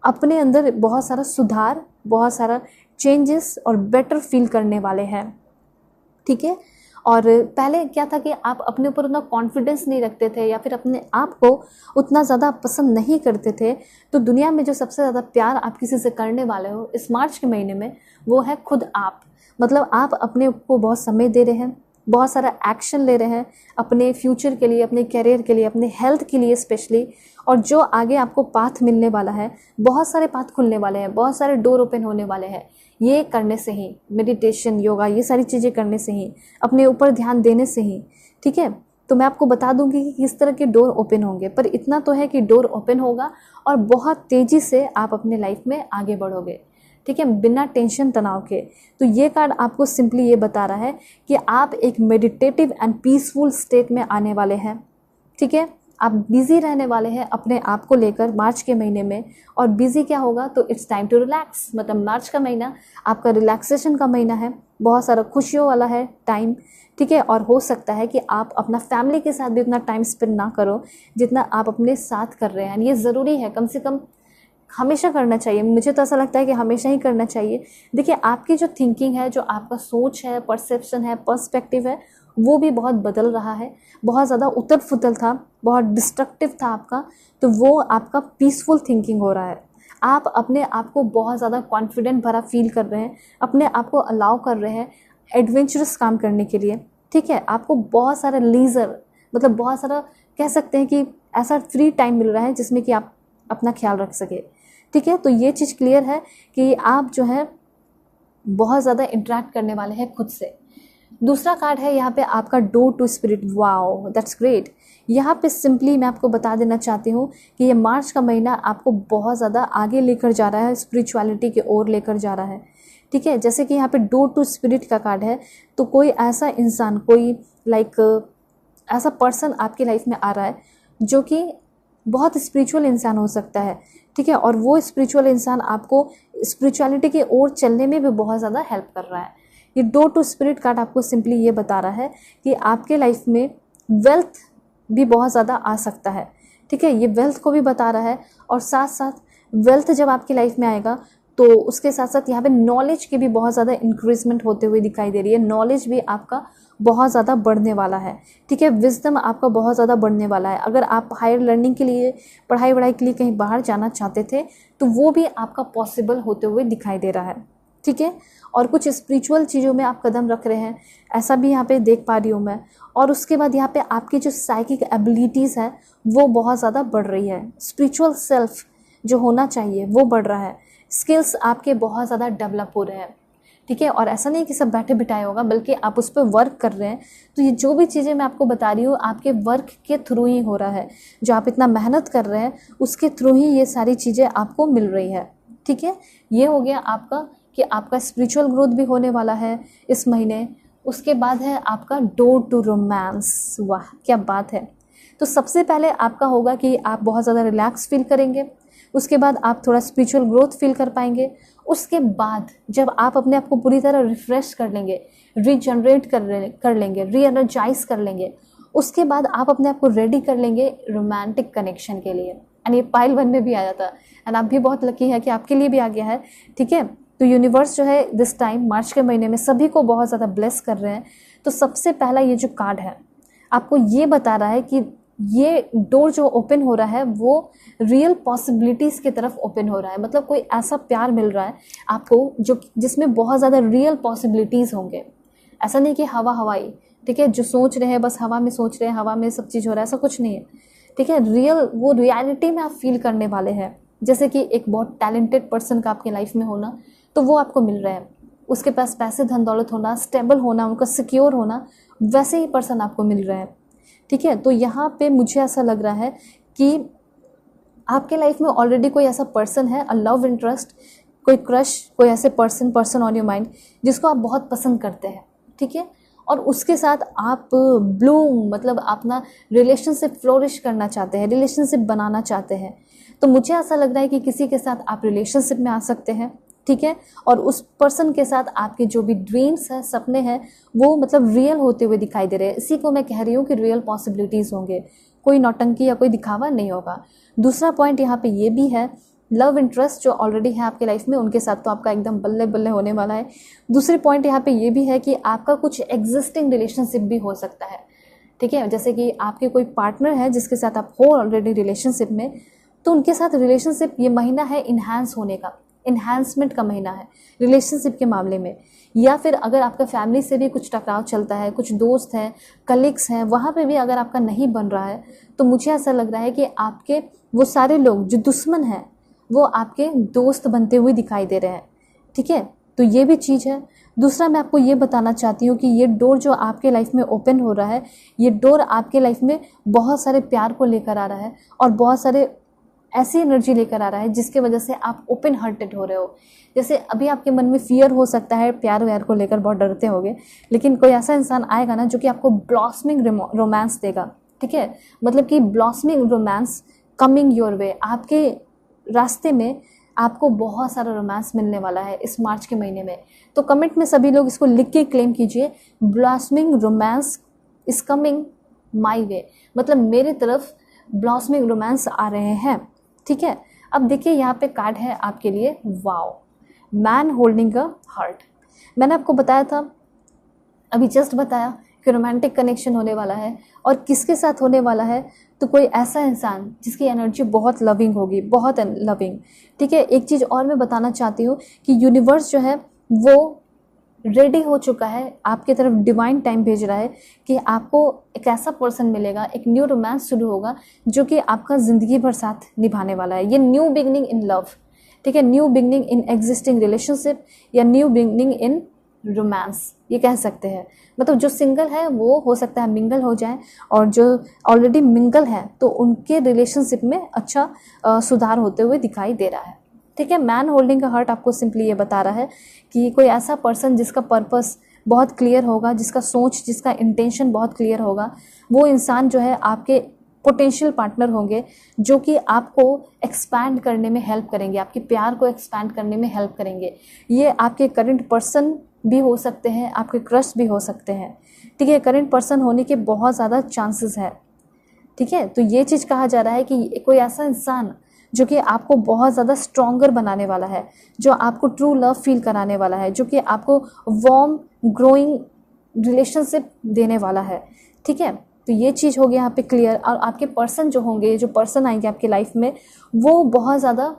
S1: अपने अंदर बहुत सारा सुधार, बहुत सारा चेंजेस और बेटर फील करने वाले हैं, ठीक है। और पहले क्या था कि आप अपने ऊपर उतना कॉन्फिडेंस नहीं रखते थे या फिर अपने आप को उतना ज़्यादा पसंद नहीं करते थे। तो दुनिया में जो सबसे ज़्यादा प्यार आप किसी से करने वाले हो इस मार्च के महीने में वो है खुद आप। मतलब आप अपने को बहुत समय दे रहे हैं, बहुत सारा एक्शन ले रहे हैं अपने फ्यूचर के लिए, अपने करियर के लिए, अपने हेल्थ के लिए स्पेशली। और जो आगे आपको पाथ मिलने वाला है, बहुत सारे पाथ खुलने वाले हैं, बहुत सारे डोर ओपन होने वाले हैं ये करने से ही, मेडिटेशन, योगा, ये सारी चीज़ें करने से ही, अपने ऊपर ध्यान देने से ही, ठीक है। तो मैं आपको बता दूंगी कि किस तरह के डोर ओपन होंगे, पर इतना तो है कि डोर ओपन होगा और बहुत तेज़ी से आप अपने लाइफ में आगे बढ़ोगे, ठीक है, बिना टेंशन तनाव के। तो ये कार्ड आपको सिंपली ये बता रहा है कि आप एक मेडिटेटिव एंड पीसफुल स्टेट में आने वाले हैं, ठीक है। आप बिजी रहने वाले हैं अपने आप को लेकर मार्च के महीने में। और बिजी क्या होगा, तो इट्स टाइम टू रिलैक्स। मतलब मार्च का महीना आपका रिलैक्सेशन का महीना है, बहुत सारा खुशियों वाला है टाइम, ठीक है। और हो सकता है कि आप अपना फैमिली के साथ भी उतना टाइम स्पेंड ना करो जितना आप अपने साथ कर रहे हैं। ये ज़रूरी है, कम से कम हमेशा करना चाहिए। मुझे तो ऐसा लगता है कि हमेशा ही करना चाहिए। देखिए, आपकी जो थिंकिंग है, जो आपका सोच है, परसेप्शन है, पर्सपेक्टिव है, वो भी बहुत बदल रहा है। बहुत ज़्यादा उथल पुथल था, बहुत डिस्ट्रक्टिव था आपका, तो वो आपका पीसफुल थिंकिंग हो रहा है। आप अपने आप को बहुत ज़्यादा कॉन्फिडेंट भरा फील कर रहे हैं, अपने आप को अलाउ कर रहे हैं एडवेंचरस काम करने के लिए, ठीक है। आपको बहुत सारा लीजर, मतलब बहुत सारा कह सकते हैं कि ऐसा फ्री टाइम मिल रहा है जिसमें कि आप अपना ख्याल रख सके, ठीक है। तो ये चीज़ क्लियर है कि आप जो है बहुत ज़्यादा इंटरेक्ट करने वाले हैं खुद से। दूसरा कार्ड है यहाँ पे आपका door to spirit. Wow, that's great. यहाँ पे सिंपली मैं आपको बता देना चाहती हूँ कि ये मार्च का महीना आपको बहुत ज़्यादा आगे लेकर जा रहा है, स्पिरिचुअलिटी की ओर लेकर जा रहा है, ठीक है। जैसे कि यहाँ पे डोर टू स्पिरिट का कार्ड है, तो कोई ऐसा इंसान, कोई ऐसा पर्सन आपकी लाइफ में आ रहा है जो कि बहुत स्पिरिचुअल इंसान हो सकता है, ठीक है। और वो स्पिरिचुअल इंसान आपको स्पिरिचुअलिटी की ओर चलने में भी बहुत ज़्यादा हेल्प कर रहा है। ये डोर टू स्पिरिट कार्ड आपको सिंपली ये बता रहा है कि आपके लाइफ में वेल्थ भी बहुत ज़्यादा आ सकता है, ठीक है। ये वेल्थ को भी बता रहा है और साथ साथ वेल्थ जब आपकी लाइफ में आएगा तो उसके साथ साथ यहाँ पे नॉलेज की भी बहुत ज़्यादा इंक्रीजमेंट होते हुए दिखाई दे रही है। नॉलेज भी आपका बहुत ज़्यादा बढ़ने वाला है, ठीक है। विजडम आपका बहुत ज़्यादा बढ़ने वाला है। अगर आप हायर लर्निंग के लिए, पढ़ाई वढ़ाई के लिए कहीं बाहर जाना चाहते थे तो वो भी आपका पॉसिबल होते हुए दिखाई दे रहा है, ठीक है। और कुछ स्पिरिचुअल चीज़ों में आप कदम रख रहे हैं, ऐसा भी यहाँ पे देख पा रही हूँ मैं। और उसके बाद यहाँ पे आपकी जो साइकिक एबिलिटीज़ है वो बहुत ज़्यादा बढ़ रही है। स्पिरिचुअल सेल्फ जो होना चाहिए वो बढ़ रहा है। स्किल्स आपके बहुत ज़्यादा डेवलप हो रहे हैं, ठीक है। और ऐसा नहीं कि सब बैठे बिठाए होगा, बल्कि आप उस पर वर्क कर रहे हैं। तो ये जो भी चीज़ें मैं आपको बता रही हूँ आपके वर्क के थ्रू ही हो रहा है। जो आप इतना मेहनत कर रहे हैं उसके थ्रू ही ये सारी चीज़ें आपको मिल रही है, ठीक है। ये हो गया आपका कि आपका स्पिरिचुअल ग्रोथ भी होने वाला है इस महीने। उसके बाद है आपका डोर टू रोमांस। वाह क्या बात है। तो सबसे पहले आपका होगा कि आप बहुत ज़्यादा रिलैक्स फील करेंगे। उसके बाद आप थोड़ा स्पिरिचुअल ग्रोथ फील कर पाएंगे। उसके बाद जब आप अपने आप को पूरी तरह रिफ्रेश कर लेंगे, रीजनरेट कर लेंगे, री एनर्जाइज कर लेंगे, उसके बाद आप अपने आप को रेडी कर लेंगे रोमांटिक कनेक्शन के लिए। एंड ये पाइल 1 में भी आया था, एंड आप भी बहुत लकी है कि आपके लिए भी आ गया है, ठीक है। तो यूनिवर्स जो है दिस टाइम मार्च के महीने में सभी को बहुत ज़्यादा ब्लेस कर रहे हैं। तो सबसे पहला ये जो कार्ड है आपको ये बता रहा है कि ये डोर जो ओपन हो रहा है वो रियल पॉसिबिलिटीज़ की तरफ ओपन हो रहा है। मतलब कोई ऐसा प्यार मिल रहा है आपको जो जिसमें बहुत ज़्यादा रियल पॉसिबिलिटीज़ होंगे। ऐसा नहीं कि हवा हवाई, ठीक है, जो सोच रहे हैं बस हवा में सोच रहे हैं, हवा में सब चीज़ हो रहा है, ऐसा कुछ नहीं है, ठीक है। रियल वो रियलिटी में आप फील करने वाले हैं। जैसे कि एक बहुत टैलेंटेड पर्सन का आपके लाइफ में होना, तो वो आपको मिल रहा है। उसके पास पैसे धन दौलत होना, स्टेबल होना, उनका सिक्योर होना, वैसे ही पर्सन आपको मिल रहा है, ठीक है। तो यहाँ पे मुझे ऐसा लग रहा है कि आपके लाइफ में ऑलरेडी कोई ऐसा पर्सन है, अ लव इंटरेस्ट, कोई क्रश, कोई ऐसे पर्सन ऑन योर माइंड जिसको आप बहुत पसंद करते हैं, ठीक है। और उसके साथ आप ब्लूम मतलब अपना रिलेशनशिप फ्लोरिश करना चाहते हैं, रिलेशनशिप बनाना चाहते हैं। तो मुझे ऐसा लग रहा है कि किसी के साथ आप रिलेशनशिप में आ सकते हैं, ठीक है। और उस पर्सन के साथ आपके जो भी ड्रीम्स हैं, सपने हैं, वो मतलब रियल होते हुए दिखाई दे रहे हैं। इसी को मैं कह रही हूँ कि रियल पॉसिबिलिटीज़ होंगे, कोई नौटंकी या कोई दिखावा नहीं होगा। दूसरा पॉइंट यहाँ पे ये भी है, लव इंटरेस्ट जो ऑलरेडी है आपके लाइफ में उनके साथ तो आपका एकदम बल्ले बल्ले होने वाला है। दूसरी पॉइंट यहाँ पे ये भी है कि आपका कुछ एग्जिस्टिंग रिलेशनशिप भी हो सकता है, ठीक है। जैसे कि आपके कोई पार्टनर है जिसके साथ आप हो ऑलरेडी रिलेशनशिप में, तो उनके साथ रिलेशनशिप ये महीना है इन्हांस होने का, इन्हांसमेंट का महीना है रिलेशनशिप के मामले में। या फिर अगर आपका फैमिली से भी कुछ टकराव चलता है, कुछ दोस्त हैं, कलीग्स हैं, वहाँ पे भी अगर आपका नहीं बन रहा है, तो मुझे ऐसा लग रहा है कि आपके वो सारे लोग जो दुश्मन हैं वो आपके दोस्त बनते हुए दिखाई दे रहे हैं, ठीक है। तो ये भी चीज़ है। दूसरा मैं आपको ये बताना चाहती हूँ कि ये डोर जो आपके लाइफ में ओपन हो रहा है, ये डोर आपके लाइफ में बहुत सारे प्यार को लेकर आ रहा है और बहुत सारे ऐसी एनर्जी लेकर आ रहा है जिसके वजह से आप ओपन हार्टेड हो रहे हो। जैसे अभी आपके मन में फियर हो सकता है, प्यार व्यार को लेकर बहुत डरते होगे, लेकिन कोई ऐसा इंसान आएगा ना जो कि आपको ब्लॉसमिंग रोमांस देगा, ठीक है। मतलब कि blossoming romance coming your way, आपके रास्ते में आपको बहुत सारा रोमांस मिलने वाला है इस मार्च के महीने में। तो कमेंट में सभी लोग इसको लिख के क्लेम कीजिए, blossoming romance is coming my way, मतलब मेरे तरफ ब्लॉसमिंग रोमांस आ रहे हैं, ठीक है। अब देखिए यहाँ पे कार्ड है आपके लिए, wow, man holding a heart. मैंने आपको बताया था, अभी जस्ट बताया कि रोमांटिक कनेक्शन होने वाला है, और किसके साथ होने वाला है, तो कोई ऐसा इंसान जिसकी एनर्जी बहुत लविंग होगी, बहुत लविंग, ठीक है। एक चीज़ और मैं बताना चाहती हूँ कि यूनिवर्स जो है वो रेडी हो चुका है, आपकी तरफ डिवाइन टाइम भेज रहा है कि आपको एक ऐसा पर्सन मिलेगा, एक न्यू रोमांस शुरू होगा जो कि आपका ज़िंदगी भर साथ निभाने वाला है। ये न्यू बिगनिंग इन लव, ठीक है, new beginning in existing relationship या न्यू बिगनिंग इन रोमांस, ये कह सकते हैं। मतलब जो सिंगल है वो हो सकता है मिंगल हो जाए, और जो ऑलरेडी मिंगल है तो उनके रिलेशनशिप में अच्छा सुधार होते हुए दिखाई दे रहा है, ठीक है। मैन होल्डिंग का हार्ट आपको सिंपली ये बता रहा है कि कोई ऐसा पर्सन जिसका पर्पस बहुत क्लियर होगा, जिसका सोच, जिसका इंटेंशन बहुत क्लियर होगा, वो इंसान जो है आपके पोटेंशियल पार्टनर होंगे जो कि आपको एक्सपैंड करने में हेल्प करेंगे, आपके प्यार को एक्सपैंड करने में हेल्प करेंगे। ये आपके करंट पर्सन भी हो सकते हैं, आपके क्रश भी हो सकते हैं, ठीक है। करंट पर्सन होने के बहुत ज़्यादा चांसेस है, ठीक है। तो ये चीज़ कहा जा रहा है कि कोई ऐसा इंसान जो कि आपको बहुत ज़्यादा स्ट्रॉन्गर बनाने वाला है, जो आपको ट्रू लव फील कराने वाला है, जो कि आपको वार्म ग्रोइंग रिलेशनशिप देने वाला है, ठीक है। तो ये चीज़ हो गया यहाँ पे क्लियर। और आपके पर्सन जो होंगे, जो पर्सन आएंगे आपकी लाइफ में, वो बहुत ज़्यादा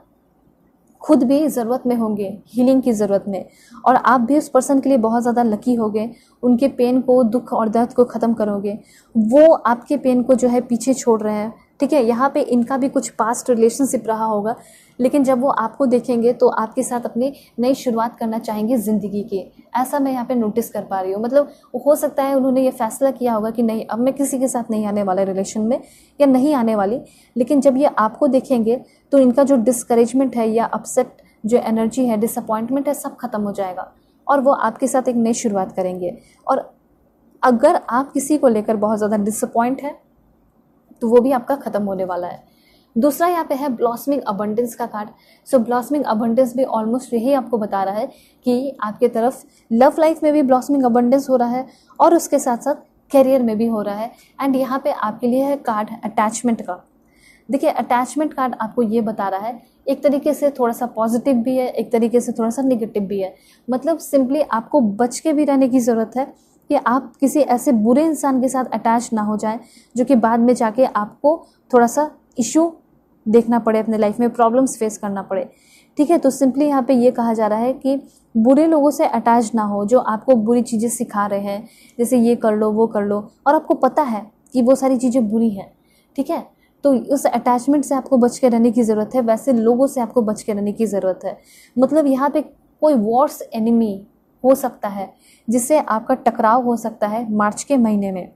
S1: खुद भी ज़रूरत में होंगे, हीलिंग की ज़रूरत में, और आप भी उस पर्सन के लिए बहुत ज़्यादा लकी होगे। उनके पेन को, दुख और दर्द को ख़त्म करोगे। वो आपके पेन को जो है पीछे छोड़ रहे हैं, ठीक है, यहाँ पे इनका भी कुछ पास्ट रिलेशनशिप रहा होगा, लेकिन जब वो आपको देखेंगे तो आपके साथ अपनी नई शुरुआत करना चाहेंगे ज़िंदगी की। ऐसा मैं यहाँ पे नोटिस कर पा रही हूँ। मतलब हो सकता है उन्होंने ये फैसला किया होगा कि नहीं, अब मैं किसी के साथ नहीं आने वाला रिलेशन में, या नहीं आने वाली, लेकिन जब ये आपको देखेंगे तो इनका जो डिस्करेजमेंट है या अपसेट जो एनर्जी है, डिसअपॉइंटमेंट है, सब खत्म हो जाएगा और वो आपके साथ एक नई शुरुआत करेंगे। और अगर आप किसी को लेकर बहुत ज़्यादा डिसअपॉइंट है तो वो भी आपका ख़त्म होने वाला है। दूसरा यहाँ पे है ब्लॉसमिंग अबंडेंस का कार्ड। सो ब्लॉसमिंग अबंडेंस भी ऑलमोस्ट यही आपको बता रहा है कि आपके तरफ लव लाइफ में भी ब्लॉसमिंग अबंडेंस हो रहा है और उसके साथ साथ करियर में भी हो रहा है। एंड यहाँ पे आपके लिए है कार्ड अटैचमेंट का। देखिए, अटैचमेंट कार्ड आपको ये बता रहा है, एक तरीके से थोड़ा सा पॉजिटिव भी है, एक तरीके से थोड़ा सा नेगेटिव भी है। मतलब सिंपली आपको बच के भी रहने की ज़रूरत है कि आप किसी ऐसे बुरे इंसान के साथ अटैच ना हो जाएं जो कि बाद में जाके आपको थोड़ा सा इशू देखना पड़े, अपने लाइफ में प्रॉब्लम्स फेस करना पड़े। ठीक है, तो सिंपली यहाँ पे ये कहा जा रहा है कि बुरे लोगों से अटैच ना हो जो आपको बुरी चीज़ें सिखा रहे हैं, जैसे ये कर लो वो कर लो, और आपको पता है कि वो सारी चीज़ें बुरी हैं। ठीक है, तो उस अटैचमेंट से आपको बच के रहने की ज़रूरत है, वैसे लोगों से आपको बच के रहने की ज़रूरत है। मतलब यहाँ पे कोई वर्स एनिमी हो सकता है जिससे आपका टकराव हो सकता है मार्च के महीने में,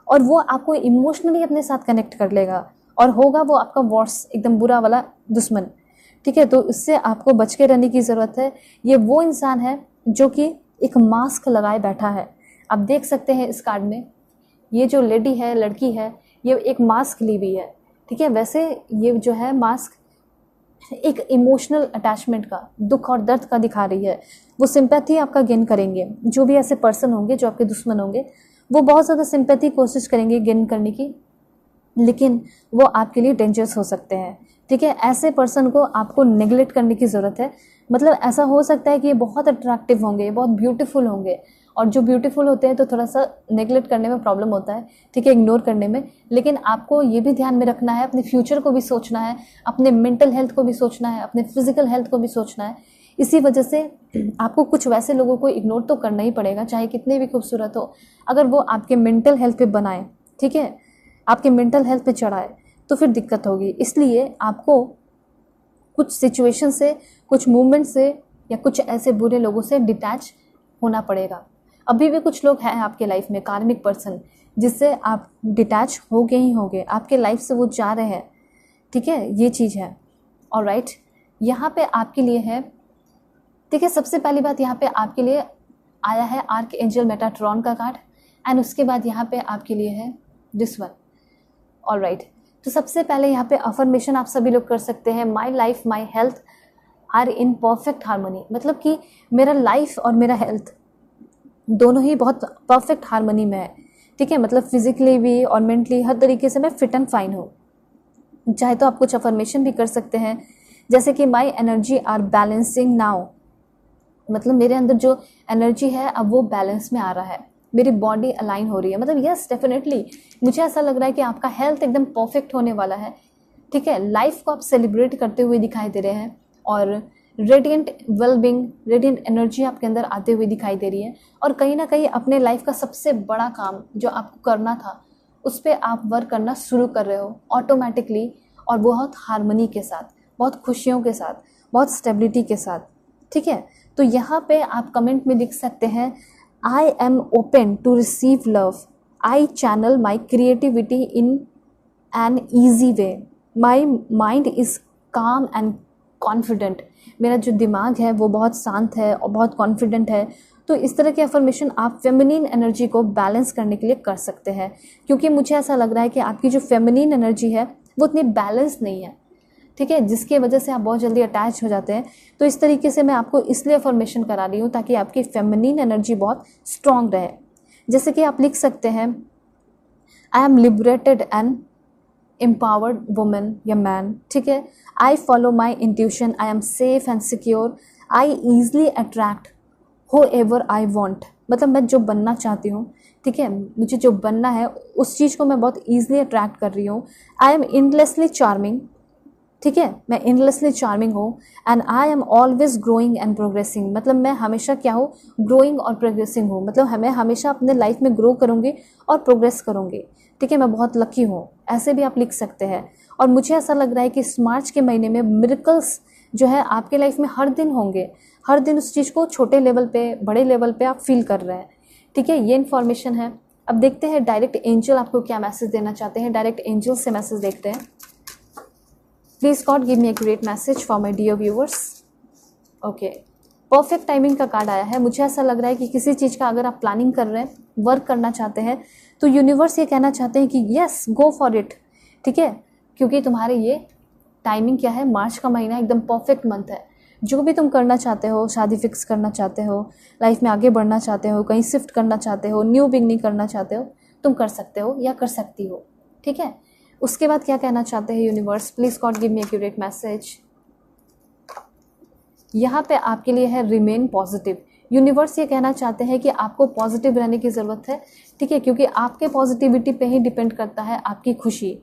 S1: और वो आपको इमोशनली अपने साथ कनेक्ट कर लेगा और होगा वो आपका वर्स एकदम बुरा वाला दुश्मन। ठीक है, तो इससे आपको बच के रहने की ज़रूरत है। ये वो इंसान है जो कि एक मास्क लगाए बैठा है। आप देख सकते हैं इस कार्ड में ये जो लेडी है, लड़की है, ये एक मास्क ली हुई है। ठीक है, वैसे ये जो है मास्क एक इमोशनल अटैचमेंट का, दुख और दर्द का दिखा रही है। वो सिंपैथी आपका गेन करेंगे। जो भी ऐसे पर्सन होंगे जो आपके दुश्मन होंगे, वो बहुत ज़्यादा सिंपैथी कोशिश करेंगे गेन करने की, लेकिन वो आपके लिए डेंजरस हो सकते हैं। ठीक है, ऐसे पर्सन को आपको नेग्लेक्ट करने की ज़रूरत है। मतलब ऐसा हो सकता है कि ये बहुत अट्रैक्टिव होंगे, बहुत ब्यूटीफुल होंगे, और जो ब्यूटीफुल होते हैं तो थोड़ा सा नेग्लेक्ट करने में प्रॉब्लम होता है। ठीक है, इग्नोर करने में। लेकिन आपको ये भी ध्यान में रखना है, अपने फ्यूचर को भी सोचना है, अपने मेंटल हेल्थ को भी सोचना है, अपने फिजिकल हेल्थ को भी सोचना है। इसी वजह से आपको कुछ वैसे लोगों को इग्नोर तो करना ही पड़ेगा, चाहे कितने भी खूबसूरत हो। अगर वो आपके मेंटल हेल्थ पे बनाए, ठीक है, आपके मेंटल हेल्थ पे चढ़ाए, तो फिर दिक्कत होगी। इसलिए आपको कुछ सिचुएशन से, कुछ मूवमेंट से, या कुछ ऐसे बुरे लोगों से डिटैच होना पड़ेगा। अभी भी कुछ लोग हैं आपके लाइफ में, कार्मिक पर्सन, जिससे आप डिटैच हो गए ही होंगे, आपके लाइफ से वो जा रहे हैं। ठीक है, ये चीज़ है। ऑलराइट, यहाँ पे आपके लिए है, ठीक है, सबसे पहली बात यहाँ पे आपके लिए आया है आर्क एंजल मेटाट्रॉन का कार्ड, एंड उसके बाद यहाँ पे आपके लिए है दिस वन। ऑलराइट, तो सबसे पहले यहाँ पे अफर्मेशन आप सभी लोग कर सकते हैं, my life my health are in perfect harmony. मतलब कि मेरा लाइफ और मेरा हेल्थ दोनों ही बहुत परफेक्ट हार्मनी में है। ठीक है, मतलब फिजिकली भी और मेंटली हर तरीके से मैं फिट एंड फाइन हूँ। चाहे तो आप कुछ अफर्मेशन भी कर सकते हैं, जैसे कि my energy are balancing now. मतलब मेरे अंदर जो एनर्जी है अब वो बैलेंस में आ रहा है, मेरी बॉडी अलाइन हो रही है। मतलब यस, डेफिनेटली मुझे ऐसा लग रहा है कि आपका हेल्थ एकदम परफेक्ट होने वाला है। ठीक है, लाइफ को आप सेलिब्रेट करते हुए दिखाई दे रहे हैं, और रेडिएंट वेलबींग, रेडिएंट एनर्जी आपके अंदर आते हुए दिखाई दे रही है। और कहीं ना कहीं अपने लाइफ का सबसे बड़ा काम जो आपको करना था, उस पर आप वर्क करना शुरू कर रहे हो ऑटोमेटिकली, और बहुत हार्मनी के साथ, बहुत खुशियों के साथ, बहुत स्टेबिलिटी के साथ। ठीक है, तो यहाँ पे आप कमेंट में लिख सकते हैं, I am open to receive love, I channel my creativity in an easy way, my mind is calm and confident. मेरा जो दिमाग है वो बहुत शांत है और बहुत कॉन्फिडेंट है। तो इस तरह के अफर्मेशन आप फेमिनिन एनर्जी को बैलेंस करने के लिए कर सकते हैं, क्योंकि मुझे ऐसा लग रहा है कि आपकी जो फेमिनिन एनर्जी है वो उतनी बैलेंस नहीं है। ठीक है, जिसकी वजह से आप बहुत जल्दी अटैच हो जाते हैं। तो इस तरीके से मैं आपको इसलिए अफर्मेशन करा रही हूँ ताकि आपकी फेमिनिन एनर्जी बहुत स्ट्रांग रहे। जैसे कि आप लिख सकते हैं, I M liberated and empowered women या मैन। ठीक है, I follow my intuition, I am safe and secure, I easily attract हो एवर आई वॉन्ट। मतलब मैं जो बनना चाहती हूँ, ठीक है, मुझे जो बनना है उस चीज़ को मैं बहुत ईजिली अट्रैक्ट कर रही हूँ। आई एम एंडलेसली चार्मिंग, ठीक है, मैं इनलेसली चार्मिंग हूँ and I am always growing and progressing, मतलब मैं हमेशा क्या हूँ, ग्रोइंग और प्रोग्रेसिंग हूँ, मतलब मैं हमेशा अपने लाइफ में ग्रो करूँगी और प्रोग्रेस करूँगी। ठीक है, मैं बहुत लकी हूँ, ऐसे भी आप लिख सकते हैं। और मुझे ऐसा लग रहा है कि इस मार्च के महीने में मिरेकल्स जो है आपके लाइफ में हर दिन होंगे, हर दिन उस चीज़ को छोटे लेवल पे बड़े लेवल पे आप फील कर रहे हैं। ठीक है, ये इन्फॉर्मेशन है। अब देखते हैं डायरेक्ट एंजल आपको क्या मैसेज देना चाहते हैं। डायरेक्ट एंजल से मैसेज देखते हैं। Please God give me a great message for my dear viewers. Okay, perfect timing का कार्ड आया है। मुझे ऐसा लग रहा है कि किसी चीज़ का अगर आप प्लानिंग कर रहे हैं, वर्क करना चाहते हैं, तो यूनिवर्स ये कहना चाहते हैं कि यस, गो फॉर इट। ठीक है, क्योंकि तुम्हारे ये टाइमिंग क्या है, मार्च का महीना एकदम परफेक्ट मंथ है। जो भी तुम करना चाहते हो, शादी फिक्स करना चाहते हो, लाइफ में आगे बढ़ना चाहते हो, कहीं शिफ्ट करना चाहते हो, न्यू बिगनिंग करना चाहते हो, तुम कर सकते हो या कर सकती हो। ठीक है, उसके बाद क्या कहना चाहते हैं universe? Please God give me a accurate message. यहाँ पे आपके लिए है रिमेन पॉजिटिव। यूनिवर्स ये कहना चाहते हैं कि आपको पॉजिटिव रहने की ज़रूरत है। ठीक है, क्योंकि आपके पॉजिटिविटी पे ही डिपेंड करता है आपकी खुशी।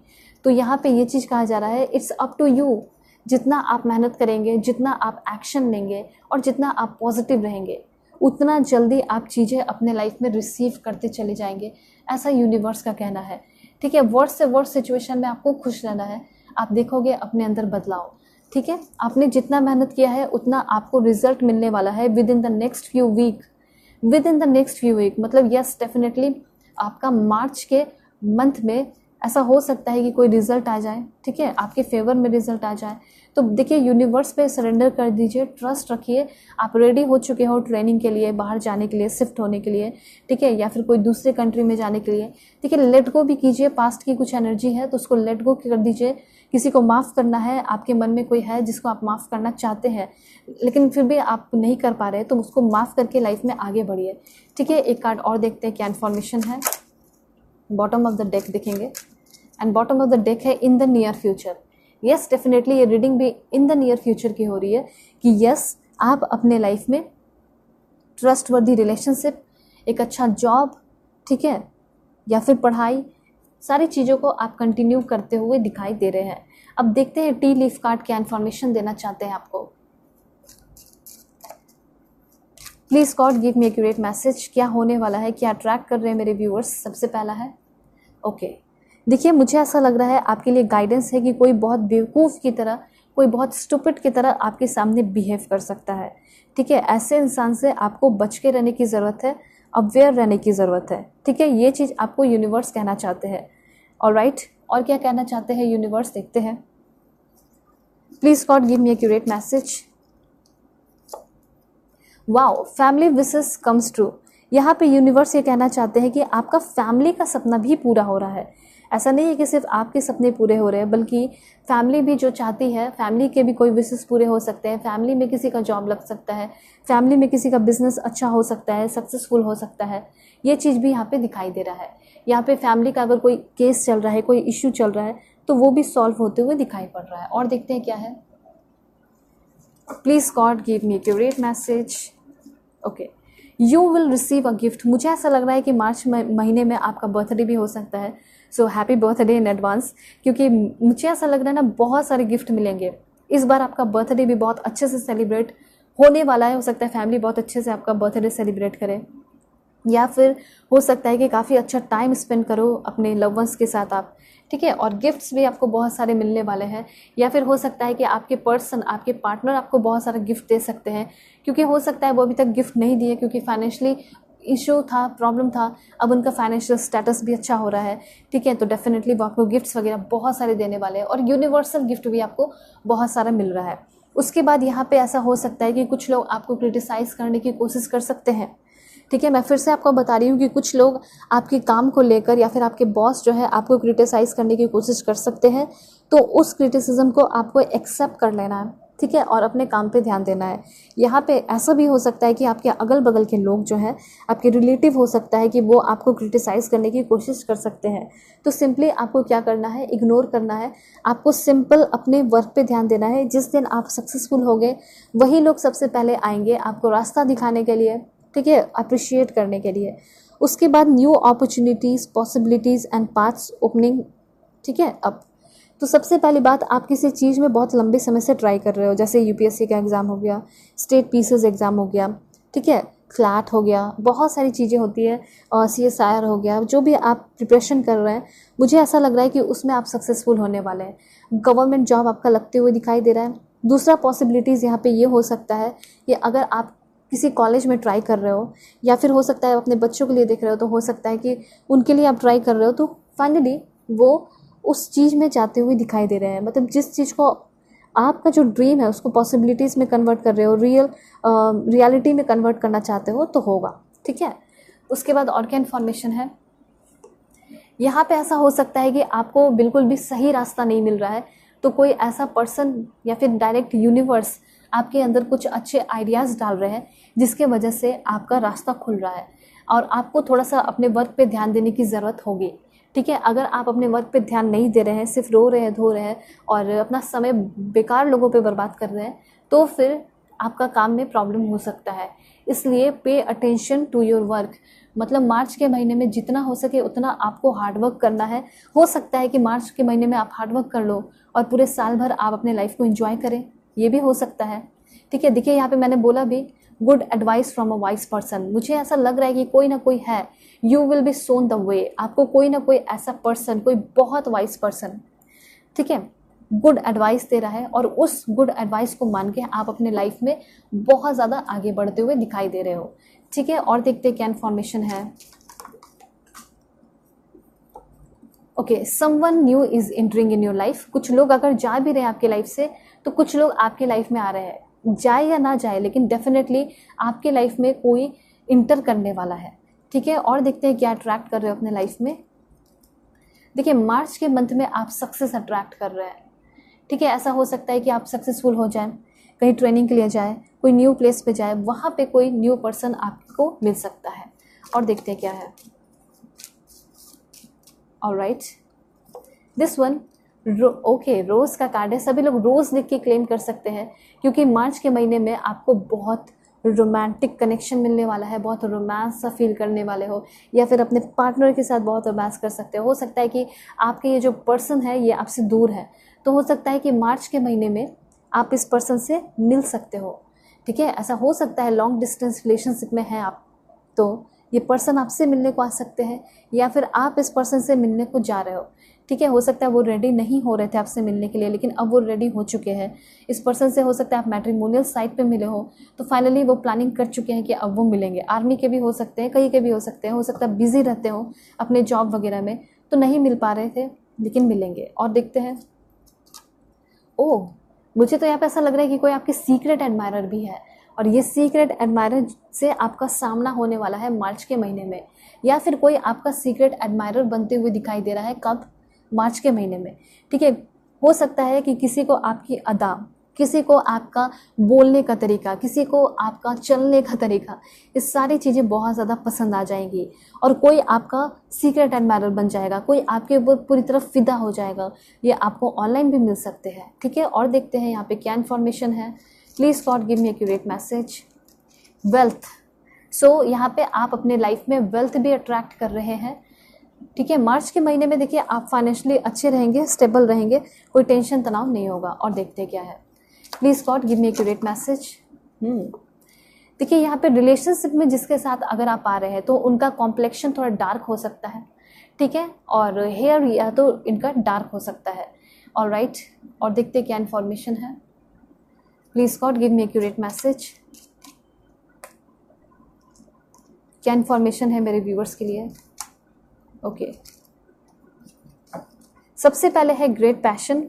S1: तो यहाँ पे ये चीज़ कहा जा रहा है, इट्स अप टू यू। जितना आप मेहनत करेंगे, जितना आप एक्शन लेंगे और जितना आप पॉजिटिव रहेंगे, उतना जल्दी आप चीज़ें अपने लाइफ में रिसीव करते चले जाएंगे, ऐसा यूनिवर्स का कहना है। ठीक है, वर्स्ट से वर्स्ट सिचुएशन में आपको खुश रहना है। आप देखोगे अपने अंदर बदलाव। ठीक है, आपने जितना मेहनत किया है उतना आपको रिजल्ट मिलने वाला है within the next few week. Within the next few week मतलब यस, डेफिनेटली आपका मार्च के मंथ में ऐसा हो सकता है कि कोई रिजल्ट आ जाए। ठीक है, आपके फेवर में रिजल्ट आ जाए। तो देखिए, यूनिवर्स पे सरेंडर कर दीजिए, ट्रस्ट रखिए। आप रेडी हो चुके हो ट्रेनिंग के लिए, बाहर जाने के लिए, शिफ्ट होने के लिए, ठीक है, या फिर कोई दूसरे कंट्री में जाने के लिए। ठीक है, लेट गो भी कीजिए। पास्ट की कुछ एनर्जी है तो उसको लेट गो कर दीजिए। किसी को माफ़ करना है, आपके मन में कोई है जिसको आप माफ़ करना चाहते हैं लेकिन फिर भी आप नहीं कर पा रहे, तो उसको माफ़ करके लाइफ में आगे बढ़िए। ठीक है, एक कार्ड और देखते हैं क्या इन्फॉर्मेशन है। बॉटम ऑफ द डेक देखेंगे and bottom of the deck है in the near future. Yes, definitely ये रीडिंग भी इन द नियर फ्यूचर की हो रही है कि यस, आप अपने लाइफ में ट्रस्टवर्दी रिलेशनशिप, एक अच्छा जॉब, ठीक है, या फिर पढ़ाई, सारी चीज़ों को आप कंटिन्यू करते हुए दिखाई दे रहे हैं। अब देखते हैं टी लीफ कार्ड क्या इन्फॉर्मेशन देना चाहते हैं आपको। Please God give me accurate message. क्या होने वाला है, क्या ट्रैक कर रहे हैं मेरे व्यूअर्स? सबसे पहला है ओके, देखिए मुझे ऐसा लग रहा है आपके लिए गाइडेंस है कि कोई बहुत बेवकूफ़ की तरह, कोई बहुत स्टूपिड की तरह आपके सामने बिहेव कर सकता है। ठीक है, ऐसे इंसान से आपको बच के रहने की ज़रूरत है, अवेयर रहने की ज़रूरत है। ठीक है, ये चीज़ आपको यूनिवर्स कहना चाहते हैं। ऑलराइट, और क्या कहना चाहते हैं यूनिवर्स देखते हैं। Please God give me accurate message. Wow, family wishes comes true. यहाँ पे यूनिवर्स ये कहना चाहते हैं कि आपका फैमिली का सपना भी पूरा हो रहा है। ऐसा नहीं है कि सिर्फ आपके सपने पूरे हो रहे हैं, बल्कि फैमिली भी जो चाहती है, फैमिली के भी कोई विशेस पूरे हो सकते हैं। फैमिली में किसी का जॉब लग सकता है, फैमिली में किसी का बिजनेस अच्छा हो सकता है, सक्सेसफुल हो सकता है। ये चीज़ भी यहाँ पे दिखाई दे रहा है। यहाँ पे फैमिली का अगर कोई केस चल रहा है, कोई इश्यू चल रहा है, तो वो भी सॉल्व होते हुए दिखाई पड़ रहा है। और देखते हैं क्या है। Please God give me accurate message. Okay, you will receive a gift. मुझे ऐसा लग रहा है कि मार्च महीने में आपका बर्थडे भी हो सकता है। So happy birthday in advance, क्योंकि मुझे ऐसा लग रहा है ना, बहुत सारे गिफ्ट मिलेंगे। इस बार आपका बर्थडे भी बहुत अच्छे से सेलिब्रेट होने वाला है। हो सकता है फैमिली बहुत अच्छे से आपका बर्थडे सेलिब्रेट करे, या फिर हो सकता है कि काफ़ी अच्छा टाइम स्पेंड करो अपने लव वंस के साथ आप। ठीक है, और गिफ्ट्स भी आपको बहुत सारे मिलने वाले हैं। या फिर हो सकता है कि आपके पर्सन, आपके पार्टनर आपको बहुत सारा गिफ्ट दे सकते हैं, क्योंकि हो सकता है वो अभी तक गिफ्ट नहीं दिए क्योंकि फाइनेंशियली इशू था, प्रॉब्लम था। अब उनका फाइनेंशियल स्टेटस भी अच्छा हो रहा है। ठीक है, तो डेफिनेटली वो आपको गिफ्ट्स वगैरह बहुत सारे देने वाले हैं, और यूनिवर्सल गिफ्ट भी आपको बहुत सारा मिल रहा है। उसके बाद यहाँ पे ऐसा हो सकता है कि कुछ लोग आपको क्रिटिसाइज़ करने की कोशिश कर सकते हैं। ठीक है, मैं फिर से आपको बता रही हूँ कि कुछ लोग आपके काम को लेकर या फिर आपके बॉस जो है आपको क्रिटिसाइज़ करने की कोशिश कर सकते हैं। तो उस क्रिटिसिज्म को आपको एक्सेप्ट कर लेना है। ठीक है, और अपने काम पे ध्यान देना है। यहाँ पे ऐसा भी हो सकता है कि आपके अगल बगल के लोग जो हैं, आपके रिलेटिव हो सकता है कि वो आपको क्रिटिसाइज़ करने की कोशिश कर सकते हैं। तो सिंपली आपको क्या करना है, इग्नोर करना है। आपको सिंपल अपने वर्क पे ध्यान देना है। जिस दिन आप सक्सेसफुल होंगे, वही लोग सबसे पहले आएंगे आपको रास्ता दिखाने के लिए, ठीक है, अप्रिशिएट करने के लिए। उसके बाद new opportunities, possibilities and paths opening, ठीक है, अब तो सबसे पहली बात, आप किसी चीज़ में बहुत लंबे समय से ट्राई कर रहे हो, जैसे यूपीएससी का एग्ज़ाम हो गया, स्टेट पीसीएस एग्ज़ाम हो गया, ठीक है, क्लैट हो गया, बहुत सारी चीज़ें होती है, और सीएसआईआर हो गया, जो भी आप प्रिपरेशन कर रहे हैं, मुझे ऐसा लग रहा है कि उसमें आप सक्सेसफुल होने वाले हैं। गवर्नमेंट जॉब आपका लगते हुए दिखाई दे रहा है। दूसरा पॉसिबिलिटीज़ यहाँ पे ये हो सकता है कि अगर आप किसी कॉलेज में ट्राई कर रहे हो, या फिर हो सकता है अपने बच्चों के लिए देख रहे हो, तो हो सकता है कि उनके लिए आप ट्राई कर रहे हो, तो फाइनली वो उस चीज़ में जाते हुए दिखाई दे रहे हैं। मतलब जिस चीज़ को आपका जो ड्रीम है उसको पॉसिबिलिटीज़ में कन्वर्ट कर रहे हो, रियलिटी में कन्वर्ट करना चाहते हो, तो होगा, ठीक है। उसके बाद और क्या इन्फॉर्मेशन है यहाँ पे, ऐसा हो सकता है कि आपको बिल्कुल भी सही रास्ता नहीं मिल रहा है, तो कोई ऐसा पर्सन या फिर डायरेक्ट यूनिवर्स आपके अंदर कुछ अच्छे आइडियाज़ डाल रहे हैं, जिसके वजह से आपका रास्ता खुल रहा है, और आपको थोड़ा सा अपने वर्क पे ध्यान देने की ज़रूरत होगी, ठीक है। अगर आप अपने वर्क पे ध्यान नहीं दे रहे हैं, सिर्फ रो रहे हैं, धो रहे हैं, और अपना समय बेकार लोगों पे बर्बाद कर रहे हैं, तो फिर आपका काम में प्रॉब्लम हो सकता है। इसलिए pay attention to your work, मतलब मार्च के महीने में जितना हो सके उतना आपको हार्डवर्क करना है। हो सकता है कि मार्च के महीने में आप हार्डवर्क कर लो और पूरे साल भर आप अपने लाइफ को एंजॉय करें, ये भी हो सकता है, ठीक है। देखिए यहाँ पे मैंने बोला भी, good advice from a wise person. मुझे ऐसा लग रहा है कि कोई ना कोई है, you will be soon the way. आपको कोई ना कोई ऐसा पर्सन, कोई बहुत वाइज पर्सन, ठीक है, गुड एडवाइस दे रहा है, और उस गुड एडवाइस को मान के आप अपने लाइफ में बहुत ज़्यादा आगे बढ़ते हुए दिखाई दे रहे हो, ठीक है। और देखते हैं क्या इन्फॉर्मेशन है। Okay, someone new is entering in your life. कुछ लोग अगर जा भी रहे हैं आपके लाइफ से, तो कुछ लोग आपके लाइफ में आ रहे हैं, जाए या ना जाए, लेकिन डेफिनेटली आपके लाइफ में कोई इंटर करने वाला है, ठीक है। और देखते हैं क्या अट्रैक्ट कर रहे हो अपने लाइफ में। देखिए मार्च के मंथ में आप सक्सेस अट्रैक्ट कर रहे हैं, ठीक है। ऐसा हो सकता है कि आप सक्सेसफुल हो जाएं, कहीं ट्रेनिंग के लिए जाए, कोई न्यू प्लेस पे जाए, वहाँ पे कोई न्यू पर्सन आपको मिल सकता है। और देखते हैं क्या है। ऑलराइट, दिस वन, ओके, रोज़ का कार्ड है। सभी लोग रोज़ लिख के क्लेम कर सकते हैं, क्योंकि मार्च के महीने में आपको बहुत रोमांटिक कनेक्शन मिलने वाला है, बहुत रोमांस सा फील करने वाले हो, या फिर अपने पार्टनर के साथ बहुत रोमांस कर सकते हो सकता है कि आपके ये जो पर्सन है ये आपसे दूर है, तो हो सकता है कि मार्च के महीने में आप इस पर्सन से मिल सकते हो, ठीक है। ऐसा हो सकता है लॉन्ग डिस्टेंस रिलेशनशिप में हैं आप, तो ये पर्सन आपसे मिलने को आ सकते हैं, या फिर आप इस पर्सन से मिलने को जा रहे हो, ठीक है। हो सकता है वो रेडी नहीं हो रहे थे आपसे मिलने के लिए, लेकिन अब वो रेडी हो चुके हैं। इस पर्सन से हो सकता है आप मैट्रिमोनियल साइट पे मिले हो, तो फाइनली वो प्लानिंग कर चुके हैं कि अब वो मिलेंगे। आर्मी के भी हो सकते हैं, कहीं के भी हो सकते हैं, हो सकता है बिजी रहते हो अपने जॉब वगैरह में, तो नहीं मिल पा रहे थे, लेकिन मिलेंगे। और देखते हैं, ओह, मुझे तो यहाँ पे ऐसा लग रहा है कि कोई आपके सीक्रेट एडमायरर भी है, और ये सीक्रेट एडमायरर से आपका सामना होने वाला है मार्च के महीने में, या फिर कोई आपका सीक्रेट एडमायरर बनते हुए दिखाई दे रहा है। कब? मार्च के महीने में, ठीक है। हो सकता है कि किसी को आपकी अदा, किसी को आपका बोलने का तरीका, किसी को आपका चलने का तरीका, ये सारी चीज़ें बहुत ज़्यादा पसंद आ जाएंगी, और कोई आपका सीक्रेट एडमायरर बन जाएगा, कोई आपके ऊपर पूरी तरह फिदा हो जाएगा। ये आपको ऑनलाइन भी मिल सकते हैं, ठीक है। और देखते हैं यहाँ पे क्या इन्फॉर्मेशन है। Please God give me accurate message. Wealth, so यहाँ पे आप अपने लाइफ में वेल्थ भी अट्रैक्ट कर रहे हैं, ठीक है। मार्च के महीने में देखिए आप फाइनेंशियली अच्छे रहेंगे, स्टेबल रहेंगे, कोई टेंशन तनाव नहीं होगा। और देखते हैं क्या है। Please God give me accurate message. देखिए यहाँ पे रिलेशनशिप में जिसके साथ अगर आप आ रहे हैं, तो उनका कॉम्प्लेक्शन थोड़ा डार्क हो सकता है, ठीक है, और हेयर या तो इनका डार्क हो सकता है। ऑलराइट, और देखते हैं क्या इन्फॉर्मेशन है। Please God give me accurate message. क्या इन्फॉर्मेशन है मेरे व्यूअर्स के लिए। ओके, सबसे पहले है great passion.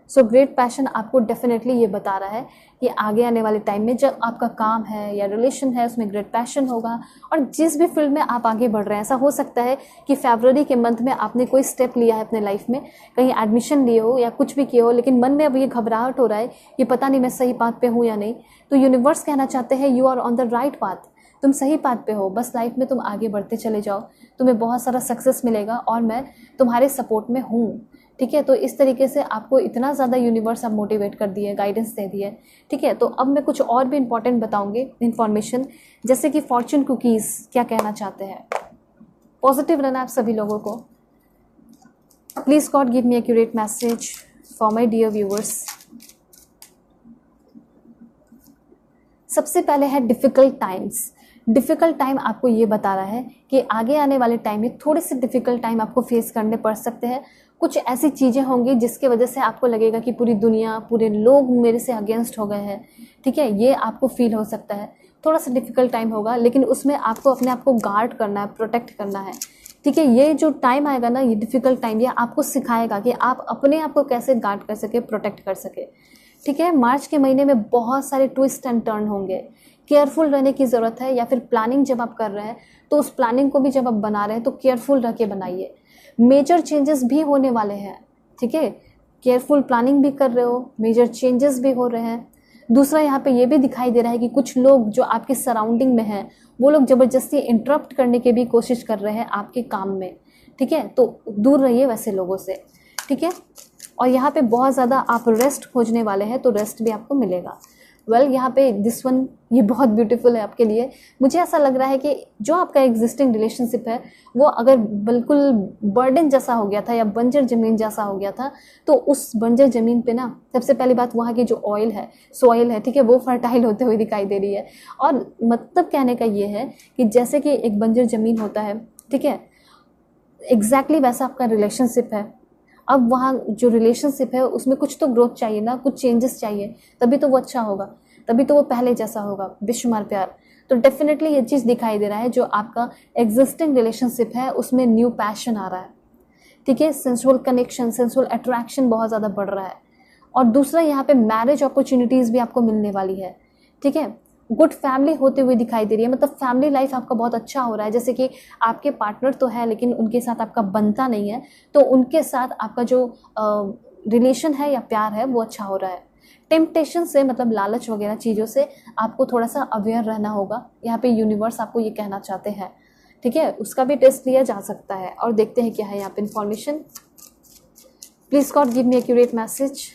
S1: So great passion आपको डेफिनेटली ये बता रहा है कि आगे आने वाले टाइम में जब आपका काम है या रिलेशन है उसमें ग्रेट पैशन होगा, और जिस भी फील्ड में आप आगे बढ़ रहे हैं, ऐसा हो सकता है कि फरवरी के मंथ में आपने कोई स्टेप लिया है अपने लाइफ में, कहीं एडमिशन लिए हो या कुछ भी किए हो, लेकिन मन में अब ये घबराहट हो रहा है कि पता नहीं मैं सही पाथ पे हूँ या नहीं, तो यूनिवर्स कहना चाहते हैं you are on the right path, तुम सही पाथ पे हो, बस लाइफ में तुम आगे बढ़ते चले जाओ, तुम्हें बहुत सारा सक्सेस मिलेगा और मैं तुम्हारे सपोर्ट में हूँ, ठीक है। तो इस तरीके से आपको इतना ज़्यादा यूनिवर्स अब मोटिवेट कर दिए, गाइडेंस दे दिए, ठीक है। तो अब मैं कुछ और भी इंपॉर्टेंट बताऊंगी इन्फॉर्मेशन, जैसे कि फॉर्चून कुकीज़ क्या कहना चाहते हैं। पॉजिटिव रहना आप सभी लोगों को। Please God give me accurate message. For my dear viewers. सबसे पहले है डिफ़िकल्ट टाइम्स। डिफ़िकल्ट टाइम आपको ये बता रहा है कि आगे आने वाले टाइम में थोड़े से डिफ़िकल्ट टाइम आपको फेस करने पड़ सकते हैं। कुछ ऐसी चीज़ें होंगी जिसके वजह से आपको लगेगा कि पूरी दुनिया, पूरे लोग मेरे से अगेंस्ट हो गए हैं, ठीक है, ये आपको फील हो सकता है। थोड़ा सा डिफ़िकल्ट टाइम होगा, लेकिन उसमें आपको अपने आप को गार्ड करना है, प्रोटेक्ट करना है, ठीक है। ये जो टाइम आएगा ना, ये डिफ़िकल्ट टाइम, ये आपको सिखाएगा कि आप अपने आप को कैसे गार्ड कर सके, प्रोटेक्ट कर सके, ठीक है। मार्च के महीने में बहुत सारे ट्विस्ट एंड टर्न होंगे, केयरफुल रहने की ज़रूरत है। या फिर प्लानिंग जब आप कर रहे हैं तो उस प्लानिंग को भी जब आप बना रहे हैं तो केयरफुल रह के बनाइए। मेजर चेंजेस भी होने वाले हैं, ठीक है। केयरफुल प्लानिंग भी कर रहे हो, मेजर चेंजेस भी हो रहे हैं। दूसरा यहाँ पे ये भी दिखाई दे रहा है कि कुछ लोग जो आपके सराउंडिंग में हैं वो लोग ज़बरदस्ती इंटरप्ट करने की भी कोशिश कर रहे हैं आपके काम में, ठीक है। तो दूर रहिए वैसे लोगों से, ठीक है। और यहाँ पे बहुत ज़्यादा आप रेस्ट खोजने वाले हैं तो रेस्ट भी आपको मिलेगा। यहाँ पे दिस वन, ये बहुत ब्यूटीफुल है आपके लिए। मुझे ऐसा लग रहा है कि जो आपका एग्जिस्टिंग रिलेशनशिप है वो अगर बिल्कुल बर्डन जैसा हो गया था या बंजर ज़मीन जैसा हो गया था, तो उस बंजर ज़मीन पे ना सबसे पहली बात वहाँ की जो ऑयल है, सॉइल है, ठीक है, वो फर्टाइल होते हुए दिखाई दे रही है। और मतलब कहने का ये है कि जैसे कि एक बंजर ज़मीन होता है, ठीक है, एग्जैक्टली वैसा आपका रिलेशनशिप है। अब वहाँ जो रिलेशनशिप है उसमें कुछ तो ग्रोथ चाहिए ना, कुछ चेंजेस चाहिए, तभी तो वो अच्छा होगा, तभी तो वो पहले जैसा होगा, बेशुमार प्यार। तो डेफिनेटली ये चीज़ दिखाई दे रहा है, जो आपका एग्जिस्टिंग रिलेशनशिप है उसमें न्यू पैशन आ रहा है, ठीक है। सेंसुअल कनेक्शन, सेंसुअल अट्रैक्शन बहुत ज़्यादा बढ़ रहा है। और दूसरा यहाँ पे मैरिज अपॉर्चुनिटीज़ भी आपको मिलने वाली है, ठीक है। गुड फैमिली होते हुए दिखाई दे रही है, मतलब फैमिली लाइफ आपका बहुत अच्छा हो रहा है। जैसे कि आपके पार्टनर तो है लेकिन उनके साथ आपका बनता नहीं है, तो उनके साथ आपका जो रिलेशन है या प्यार है वो अच्छा हो रहा है। टेम्पटेशन से, मतलब लालच वगैरह चीज़ों से आपको थोड़ा सा अवेयर रहना होगा, यहाँ पे यूनिवर्स आपको ये कहना चाहते हैं, ठीक है। उसका भी टेस्ट लिया जा सकता है। और देखते हैं क्या है यहाँ पे information. Please God give me accurate message.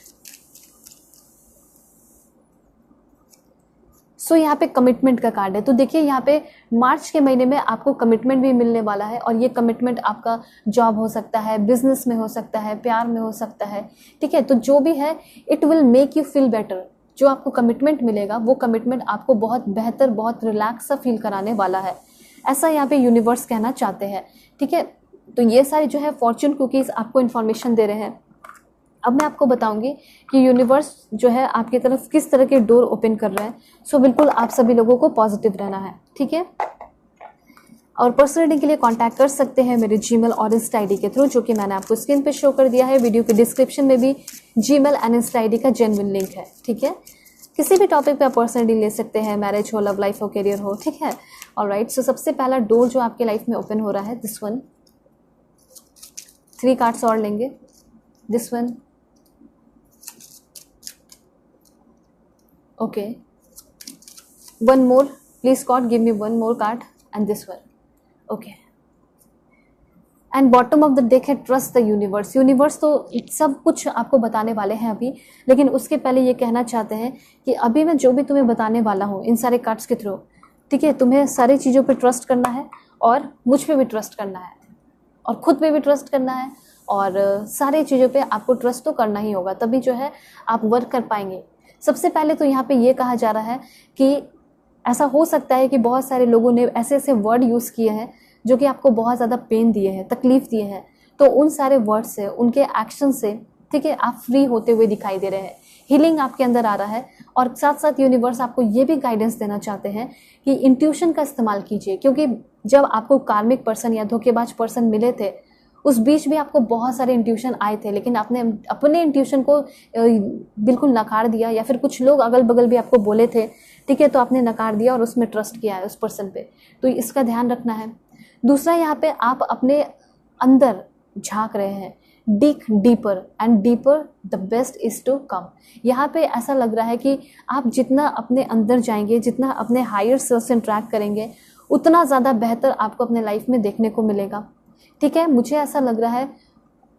S1: So यहाँ पे कमिटमेंट का कार्ड है। तो देखिए यहाँ पे मार्च के महीने में आपको कमिटमेंट भी मिलने वाला है, और ये कमिटमेंट आपका जॉब हो सकता है, बिजनेस में हो सकता है, प्यार में हो सकता है, ठीक है। तो जो भी है, it will make you feel better. जो आपको कमिटमेंट मिलेगा वो कमिटमेंट आपको बहुत बेहतर, बहुत रिलैक्स सा फील कराने वाला है, ऐसा यहाँ पे यूनिवर्स कहना चाहते हैं, ठीक है। तो ये सारे जो है फॉर्च्यून कुकीज़ आपको इन्फॉर्मेशन दे रहे हैं। अब मैं आपको बताऊंगी कि यूनिवर्स जो है आपकी तरफ किस तरह के डोर ओपन कर रहा है। सो बिल्कुल आप सभी लोगों को पॉजिटिव रहना है, ठीक है। और पर्सनल रीडिंग के लिए कांटेक्ट कर सकते हैं मेरे जीमेल और इंस्टा आईडी के थ्रू, जो कि मैंने आपको स्क्रीन पे शो कर दिया है। वीडियो के डिस्क्रिप्शन में भी जीमेल एंड इंस्टा आईडी का जेन्युइन लिंक है, ठीक है। किसी भी टॉपिक पे आप पर्सनल रीडिंग ले सकते हैं, मैरिज हो, लव लाइफ हो, करियर हो, ठीक है। ऑलराइट, सो सबसे पहला डोर जो आपके लाइफ में ओपन हो रहा है, दिस वन। 3 कार्ड्स और लेंगे, this one, okay, one more, please God give me one more card and this one, okay। And bottom of the deck है ट्रस्ट द यूनिवर्स। यूनिवर्स तो सब कुछ आपको बताने वाले हैं अभी, लेकिन उसके पहले ये कहना चाहते हैं कि अभी मैं जो भी तुम्हें बताने वाला हूँ इन सारे कार्ड्स के थ्रू, ठीक है, तुम्हें सारी चीज़ों पे ट्रस्ट करना है, और मुझ पे भी ट्रस्ट करना है, और खुद पे भी ट्रस्ट करना है, और सारी चीज़ों पे आपको ट्रस्ट तो करना ही होगा, तभी जो है आप वर्क कर पाएंगे। सबसे पहले तो यहाँ पे ये कहा जा रहा है कि ऐसा हो सकता है कि बहुत सारे लोगों ने ऐसे ऐसे वर्ड यूज़ किए हैं जो कि आपको बहुत ज़्यादा पेन दिए हैं, तकलीफ दिए हैं, तो उन सारे वर्ड से, उनके एक्शन से, ठीक है, आप फ्री होते हुए दिखाई दे रहे हैं। हीलिंग आपके अंदर आ रहा है, और साथ साथ यूनिवर्स आपको ये भी गाइडेंस देना चाहते हैं कि इंट्यूशन का इस्तेमाल कीजिए, क्योंकि जब आपको कार्मिक पर्सन या धोखेबाज पर्सन मिले थे उस बीच भी आपको बहुत सारे इंट्यूशन आए थे, लेकिन आपने अपने इंट्यूशन को बिल्कुल नकार दिया, या फिर कुछ लोग अगल बगल भी आपको बोले थे, ठीक है, तो आपने नकार दिया और उसमें ट्रस्ट किया है उस पर्सन पे, तो इसका ध्यान रखना है। दूसरा, यहाँ पे आप अपने अंदर झांक रहे हैं, dig deeper and deeper the best is to come. यहाँ पे ऐसा लग रहा है कि आप जितना अपने अंदर जाएंगे, जितना अपने हायर सेल्फ से इंटरेक्ट करेंगे, उतना ज़्यादा बेहतर आपको अपने लाइफ में देखने को मिलेगा, ठीक है। मुझे ऐसा लग रहा है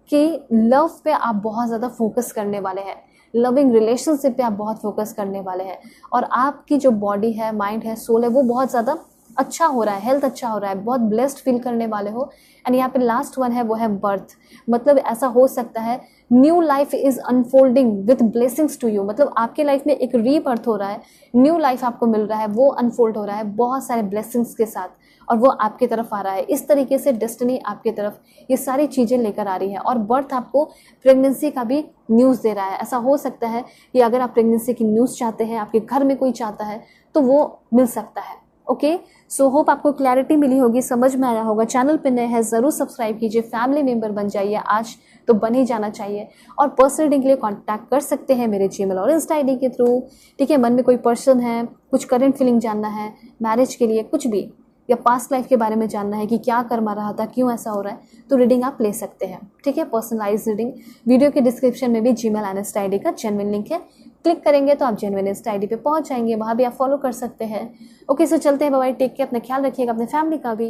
S1: कि लव पे आप बहुत ज़्यादा फोकस करने वाले हैं, लविंग रिलेशनशिप पे आप बहुत फोकस करने वाले हैं, और आपकी जो बॉडी है, माइंड है, सोल है, वो बहुत ज़्यादा अच्छा हो रहा है, हेल्थ अच्छा हो रहा है, बहुत ब्लेस्ड फील करने वाले हो। एंड यहाँ पे लास्ट वन है, वो है बर्थ। मतलब ऐसा हो सकता है new life is unfolding with blessings to you, मतलब आपके लाइफ में एक रीबर्थ हो रहा है, न्यू लाइफ आपको मिल रहा है, वो अनफोल्ड हो रहा है बहुत सारे ब्लेसिंग्स के साथ, और वो आपके तरफ आ रहा है। इस तरीके से डेस्टिनी आपके तरफ ये सारी चीज़ें लेकर आ रही है। और बर्थ आपको प्रेगनेंसी का भी न्यूज़ दे रहा है। ऐसा हो सकता है कि अगर आप प्रेगनेंसी की न्यूज़ चाहते हैं, आपके घर में कोई चाहता है, तो वो मिल सकता है। ओके, सो होप आपको क्लैरिटी मिली होगी, समझ में आया होगा। चैनल पे नए हैं ज़रूर सब्सक्राइब कीजिए, फैमिली मेंबर बन जाइए, आज तो बन ही जाना चाहिए। और पर्सनल रीडिंग के लिए कांटेक्ट कर सकते हैं मेरे जीमेल और इंस्टा आईडी के थ्रू। ठीक है, मन में कोई पर्सन है, कुछ करंट फीलिंग जानना है, मैरिज के लिए कुछ भी, या पास्ट लाइफ के बारे में जानना है कि क्या कर्मा रहा था, क्यों ऐसा हो रहा है, तो रीडिंग आप ले सकते हैं। ठीक है, पर्सनलाइज रीडिंग। वीडियो के डिस्क्रिप्शन में भी जीमेल एंड इंस्टा आईडी का जेन्युइन लिंक है, क्लिक करेंगे तो आप जेन्युइन इंस्टा आईडी पे पहुंच जाएंगे, वहां भी आप फॉलो कर सकते हैं। ओके, सो चलते हैं, बाय बाय, टेक केयर, अपना ख्याल रखिएगा, अपने फैमिली का भी।